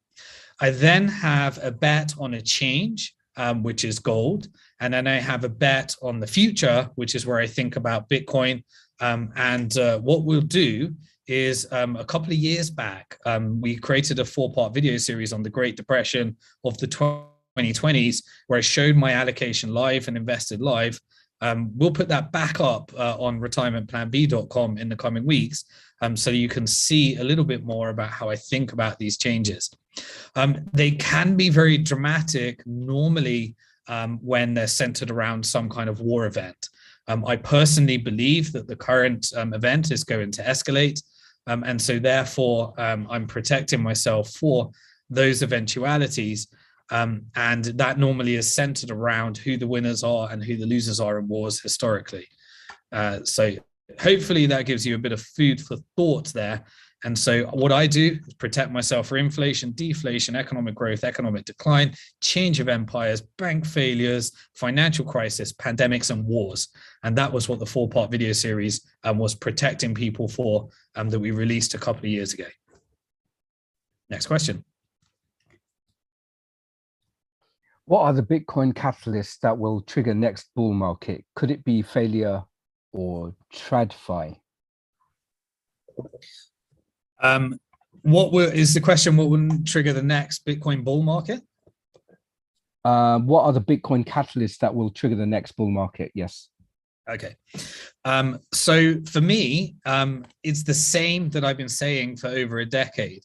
Speaker 1: I then have a bet on a change, which is gold. And then I have a bet on the future, which is where I think about Bitcoin. What we'll do is a couple of years back, we created a 4-part video series on the Great Depression of the 2020s, where I showed my allocation live and invested live. We'll put that back up on retirementplanb.com in the coming weeks, so you can see a little bit more about how I think about these changes. They can be very dramatic normally when they're centered around some kind of war event. I personally believe that the current event is going to escalate. And so therefore, I'm protecting myself for those eventualities. And that normally is centered around who the winners are and who the losers are in wars historically. So hopefully that gives you a bit of food for thought there. And so what I do is protect myself for inflation, deflation, economic growth, economic decline, change of empires, bank failures, financial crisis, pandemics, and wars. And that was what the 4-part video series was protecting people for that we released a couple of years ago. Next question.
Speaker 2: What are the Bitcoin catalysts that will trigger next bull market? Could it be failure or TradFi?
Speaker 1: Is the question, what will trigger the next Bitcoin bull market?
Speaker 2: What are the Bitcoin catalysts that will trigger the next bull market? Yes.
Speaker 1: Okay. So for me, it's the same that I've been saying for over a decade.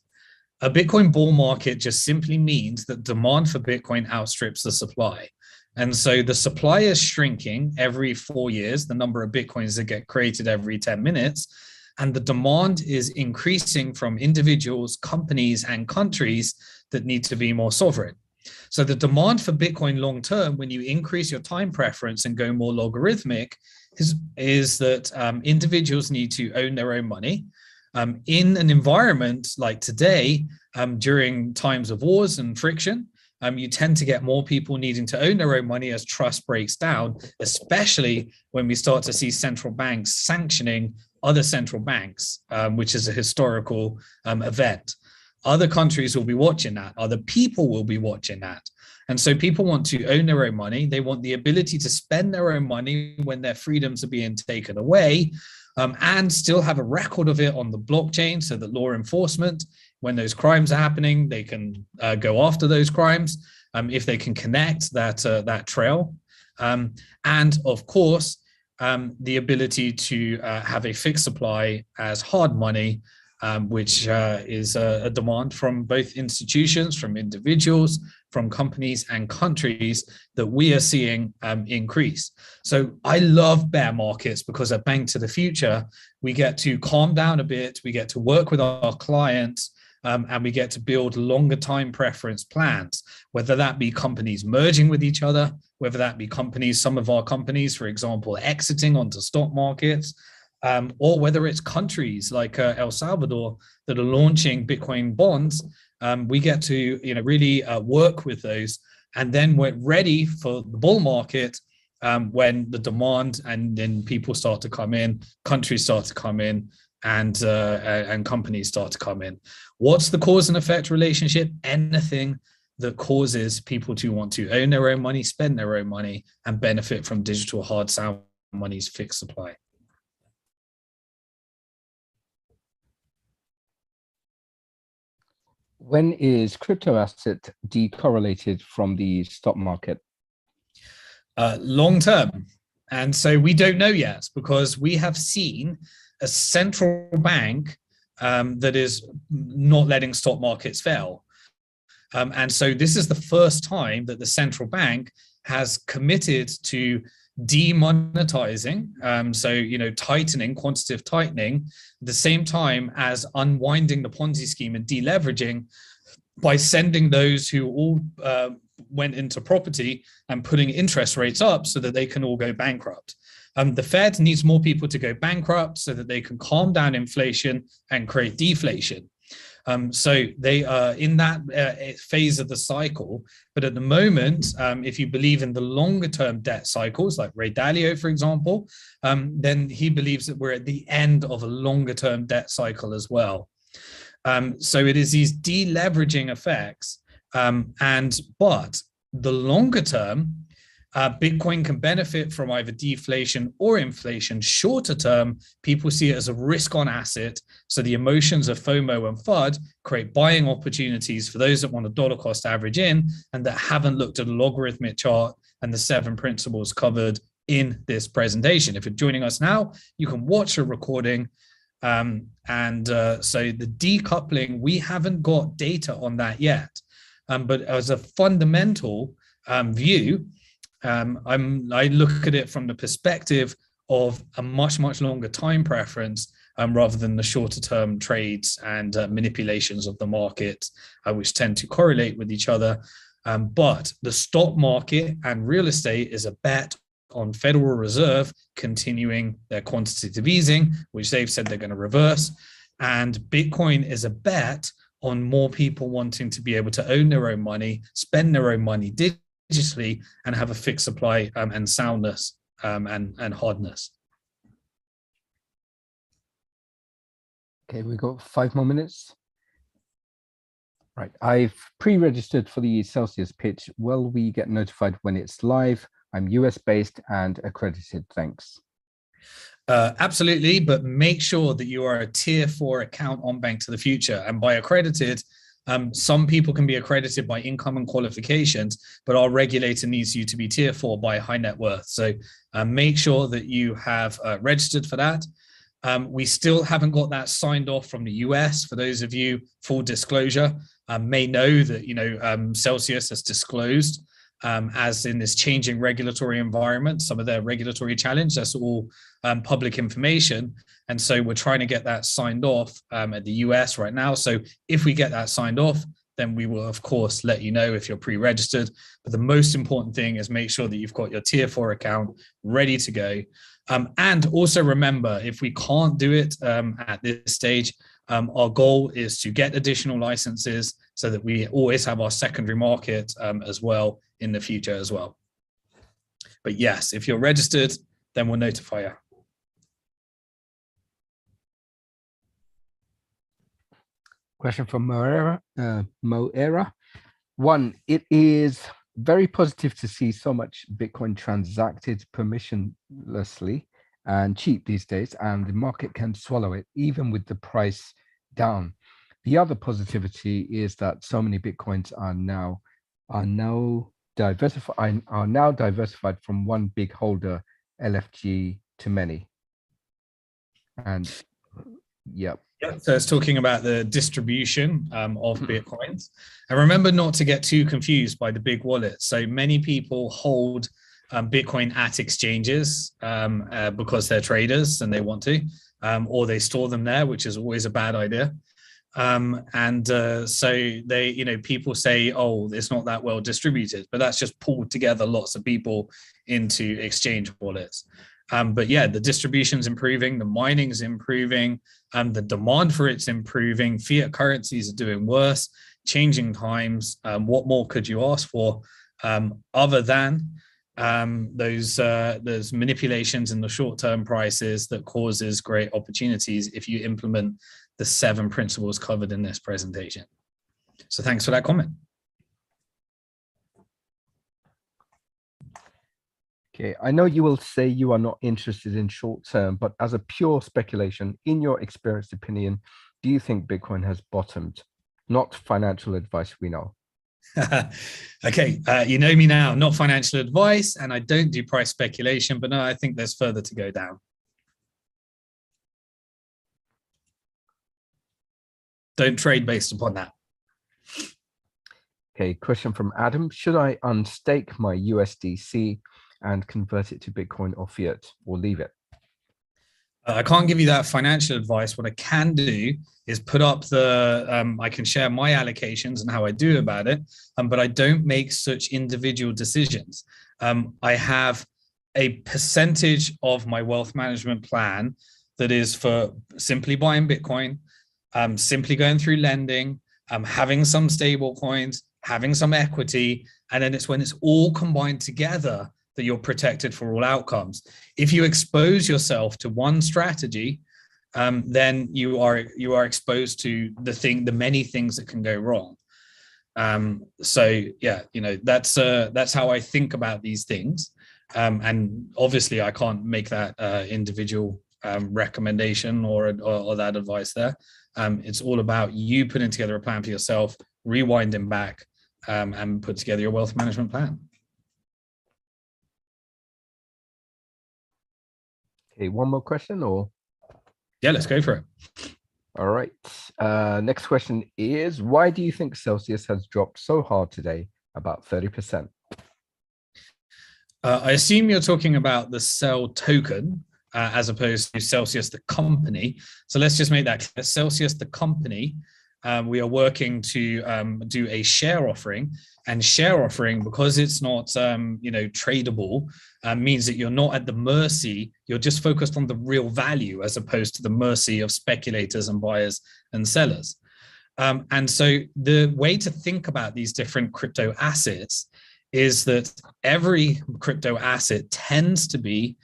Speaker 1: A Bitcoin bull market just simply means that demand for Bitcoin outstrips the supply. And so the supply is shrinking every 4 years, the number of Bitcoins that get created every 10 minutes. and the demand is increasing from individuals, companies, and countries that need to be more sovereign. So the demand for Bitcoin long term, when you increase your time preference and go more logarithmic, is that individuals need to own their own money. In an environment like today, during times of wars and friction, you tend to get more people needing to own their own money as trust breaks down, especially when we start to see central banks sanctioning other central banks, which is a historical event. Other countries will be watching that. Other people will be watching that. And so people want to own their own money. They want the ability to spend their own money when their freedoms are being taken away, and still have a record of it on the blockchain so that law enforcement, when those crimes are happening, they can go after those crimes if they can connect that trail. And of course, the ability to have a fixed supply as hard money, which is a demand from both institutions, from individuals, from companies and countries that we are seeing increase. So I love bear markets because at Bank to the Future, we get to calm down a bit, we get to work with our clients, and we get to build longer time preference plans, whether that be companies merging with each other, whether that be companies, some of our companies, for example, exiting onto stock markets, or whether it's countries like El Salvador that are launching Bitcoin bonds. We get to really work with those, and then we're ready for the bull market when the demand and then people start to come in, countries start to come in, and companies start to come in. What's the cause and effect relationship? Anything that causes people to want to own their own money, spend their own money, and benefit from digital hard sound money's fixed supply.
Speaker 2: When is crypto asset decorrelated from the stock market?
Speaker 1: Long term. And so we don't know yet, because we have seen a central bank that is not letting stock markets fail. And so this is the first time that the central bank has committed to demonetizing, tightening, quantitative tightening, at the same time as unwinding the Ponzi scheme and deleveraging by sending those who all went into property and putting interest rates up so that they can all go bankrupt. The Fed needs more people to go bankrupt so that they can calm down inflation and create deflation. So they are in that phase of the cycle. But at the moment, if you believe in the longer term debt cycles, like Ray Dalio, for example, then he believes that we're at the end of a longer term debt cycle as well. So it is these deleveraging effects. But the longer term, Bitcoin can benefit from either deflation or inflation. Shorter term, people see it as a risk-on asset. So the emotions of FOMO and FUD create buying opportunities for those that want a dollar cost average in and that haven't looked at a logarithmic chart and the 7 principles covered in this presentation. If you're joining us now, you can watch a recording. So the decoupling, we haven't got data on that yet. But as a fundamental view, I look at it from the perspective of a much longer time preference rather than the shorter term trades and manipulations of the market, which tend to correlate with each other. But the stock market and real estate is a bet on Federal Reserve continuing their quantitative easing, which they've said they're going to reverse. And Bitcoin is a bet on more people wanting to be able to own their own money, spend their own money digitally, and have a fixed supply and soundness and hardness.
Speaker 2: Okay, we've got 5 more minutes. Right, I've pre-registered for the Celsius pitch. Will we get notified when it's live? I'm US based and accredited, thanks.
Speaker 1: Absolutely, but make sure that you are a tier 4 account on Bank to the Future. And by accredited, some people can be accredited by income and qualifications, but our regulator needs you to be tier 4 by high net worth. So make sure that you have registered for that. We still haven't got that signed off from the US. For those of you, full disclosure, may know that Celsius has disclosed as in this changing regulatory environment, some of their regulatory challenge, that's all public information. And so we're trying to get that signed off at the US right now. So if we get that signed off, then we will, of course, let you know if you're pre-registered. But the most important thing is make sure that you've got your tier 4 account ready to go. And also remember, if we can't do it at this stage, our goal is to get additional licenses so that we always have our secondary market as well in the future as well. But yes, if you're registered, then we'll notify you.
Speaker 2: Question from Moera. One, it is very positive to see so much Bitcoin transacted permissionlessly and cheap these days, and the market can swallow it even with the price down. The other positivity is that so many Bitcoins are now diversified from one big holder, LFG, to many. And yep.
Speaker 1: Yeah, so it's talking about the distribution of Bitcoins. And remember not to get too confused by the big wallets. So many people hold Bitcoin at exchanges because they're traders and they want to, or they store them there, which is always a bad idea. So they, people say, oh, it's not that well distributed, but that's just pulled together lots of people into exchange wallets. But yeah, the distribution's improving, the mining's improving, the demand for it's improving, fiat currencies are doing worse, changing times. What more could you ask for other than those manipulations in the short-term prices that causes great opportunities if you implement the 7 principles covered in this presentation. So thanks for that comment.
Speaker 2: Okay, I know you will say you are not interested in short term, but as a pure speculation, in your experienced opinion, do you think Bitcoin has bottomed? Not financial advice, we know.
Speaker 1: Okay, you know me now, not financial advice, and I don't do price speculation, but no, I think there's further to go down. Don't trade based upon that.
Speaker 2: Okay, question from Adam. Should I unstake my USDC and convert it to Bitcoin or fiat, or leave it?
Speaker 1: I can't give you that financial advice. What I can do is put up I can share my allocations and how I do about it, but I don't make such individual decisions. I have a percentage of my wealth management plan that is for simply buying Bitcoin, simply going through lending, having some stable coins, having some equity, and then it's when it's all combined together that you're protected for all outcomes. If you expose yourself to one strategy, then you are exposed to the many things that can go wrong. So yeah, that's how I think about these things. And obviously I can't make that individual recommendation or that advice there. It's all about you putting together a plan for yourself, rewinding back, and put together your wealth management plan.
Speaker 2: Okay, one more question, or?
Speaker 1: Yeah, let's go for it.
Speaker 2: All right. Next question is, why do you think Celsius has dropped so hard today, about 30%?
Speaker 1: I assume you're talking about the Cell token as opposed to Celsius, the company. So let's just make that clear. Celsius, the company, we are working to do a share offering, and share offering, because it's not tradable, means that you're not at the mercy, you're just focused on the real value as opposed to the mercy of speculators and buyers and sellers. And so the way to think about these different crypto assets is that every crypto asset tends to be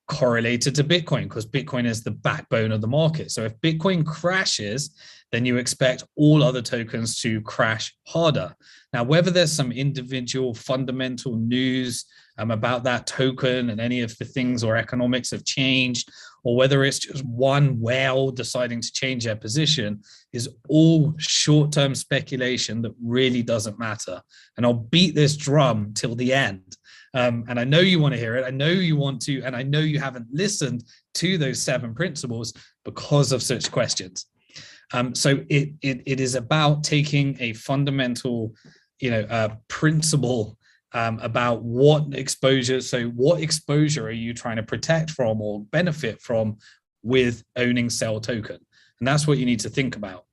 Speaker 1: correlated to Bitcoin, because Bitcoin is the backbone of the market. So if Bitcoin crashes, then you expect all other tokens to crash harder. Now, whether there's some individual fundamental news about that token and any of the things or economics have changed, or whether it's just one whale deciding to change their position, is all short-term speculation that really doesn't matter. And I'll beat this drum till the end. And I know you want to hear it. I know you want to, and I know you haven't listened to those 7 principles because of such questions. So it is about taking a fundamental, principle about what exposure. So what exposure are you trying to protect from or benefit from with owning Cell token? And that's what you need to think about.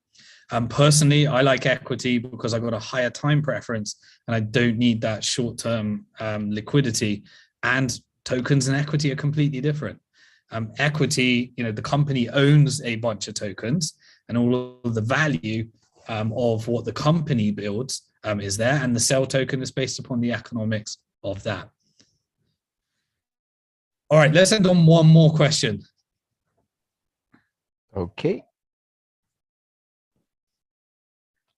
Speaker 1: Personally, I like equity because I've got a higher time preference and I don't need that short-term liquidity. And tokens and equity are completely different. Equity, the company owns a bunch of tokens and all of the value of what the company builds is there, and the Cell token is based upon the economics of that. All right, let's end on one more question.
Speaker 2: Okay.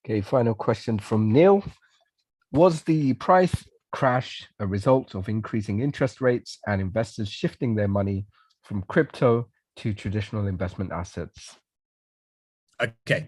Speaker 2: Okay, final question from Neil. Was the price crash a result of increasing interest rates and investors shifting their money from crypto to traditional investment assets?
Speaker 1: Okay.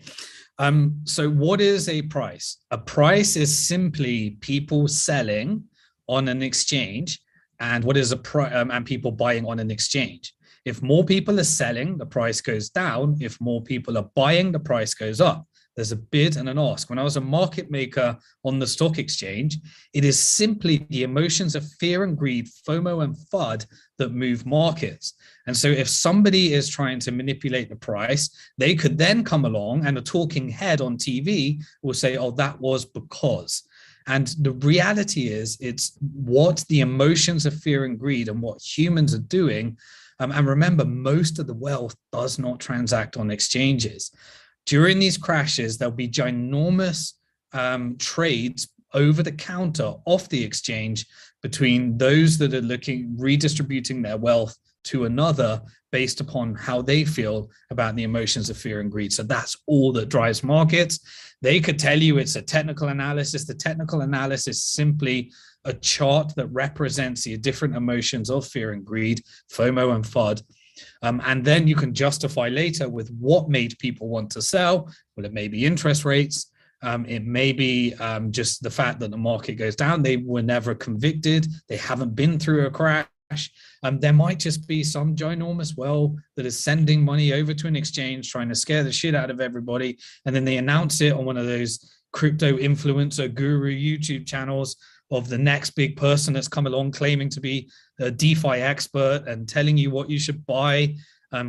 Speaker 1: So what is a price? A price is simply people selling on an exchange, and what is a price? And people buying on an exchange. If more people are selling, the price goes down. If more people are buying, the price goes up. There's a bid and an ask. When I was a market maker on the stock exchange, it is simply the emotions of fear and greed, FOMO and FUD, that move markets. And so if somebody is trying to manipulate the price, they could then come along and a talking head on TV will say, oh, that was because. And the reality is it's what the emotions of fear and greed and what humans are doing. And remember, most of the wealth does not transact on exchanges. During these crashes, there'll be ginormous trades over the counter off the exchange between those that are redistributing their wealth to another based upon how they feel about the emotions of fear and greed. So that's all that drives markets. They could tell you it's a technical analysis. The technical analysis is simply a chart that represents the different emotions of fear and greed, FOMO and FUD. And then you can justify later with what made people want to sell. Well, it may be interest rates. It may be just the fact that the market goes down. They were never convicted. They haven't been through a crash. There might just be some ginormous well that is sending money over to an exchange, trying to scare the shit out of everybody. And then they announce it on one of those crypto influencer guru YouTube channels of the next big person that's come along claiming to be a DeFi expert and telling you what you should buy,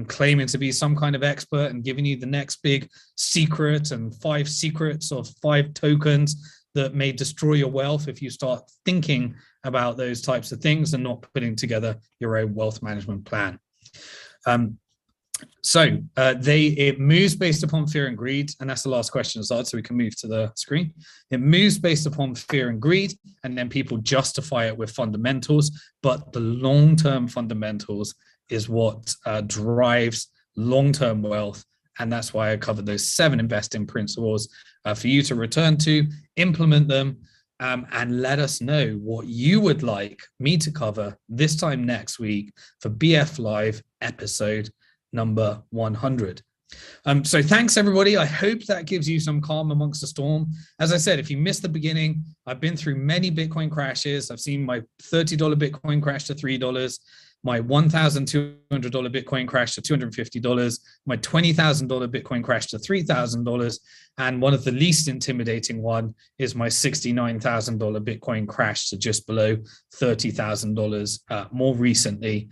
Speaker 1: claiming to be some kind of expert and giving you the next big secret and 5 secrets of 5 tokens that may destroy your wealth if you start thinking about those types of things and not putting together your own wealth management plan. It moves based upon fear and greed, and that's the last question, so we can move to the screen. It moves based upon fear and greed, and then people justify it with fundamentals, but the long-term fundamentals is what drives long-term wealth, and that's why I covered those 7 investing principles for you to return to, implement them, and let us know what you would like me to cover this time next week for BF Live episode number 100. So thanks everybody. I hope that gives you some calm amongst the storm. As I said, if you missed the beginning, I've been through many Bitcoin crashes. I've seen my $30 Bitcoin crash to $3, my $1,200 Bitcoin crash to $250, my $20,000 Bitcoin crash to $3,000, and one of the least intimidating one is my $69,000 Bitcoin crash to just below $30,000 more recently,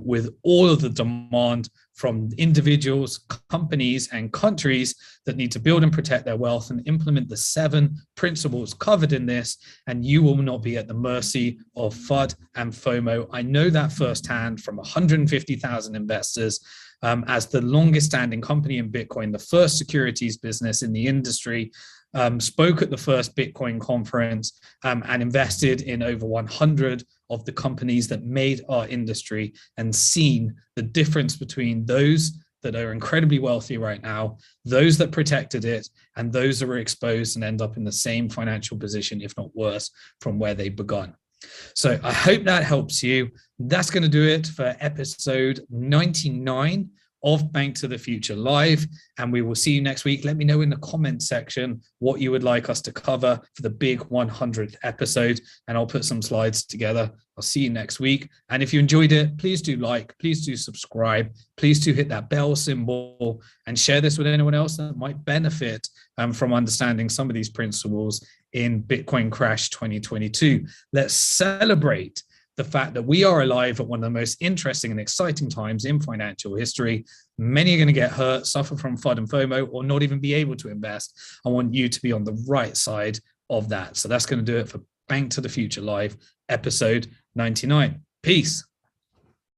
Speaker 1: with all of the demand from individuals, companies, and countries that need to build and protect their wealth and implement the 7 principles covered in this, and you will not be at the mercy of FUD and FOMO. I know that firsthand from 150,000 investors. As the longest standing company in Bitcoin, the first securities business in the industry, spoke at the first Bitcoin conference and invested in over 100 of the companies that made our industry, and seen the difference between those that are incredibly wealthy right now, those that protected it, and those that were exposed and end up in the same financial position, if not worse, from where they begun. So I hope that helps you. That's going to do it for episode 99 of Bank to the Future Live, and we will see you next week. Let me know in the comments section what you would like us to cover for the big 100th episode, and I'll put some slides together. I'll see you next week. And if you enjoyed it, please do like, please do subscribe, please do hit that bell symbol and share this with anyone else that might benefit from understanding some of these principles in Bitcoin Crash 2022. Let's celebrate the fact that we are alive at one of the most interesting and exciting times in financial history. Many are going to get hurt, suffer from FUD and FOMO, or not even be able to invest. I want you to be on the right side of that. So that's going to do it for Bank to the Future Live, episode 99. Peace.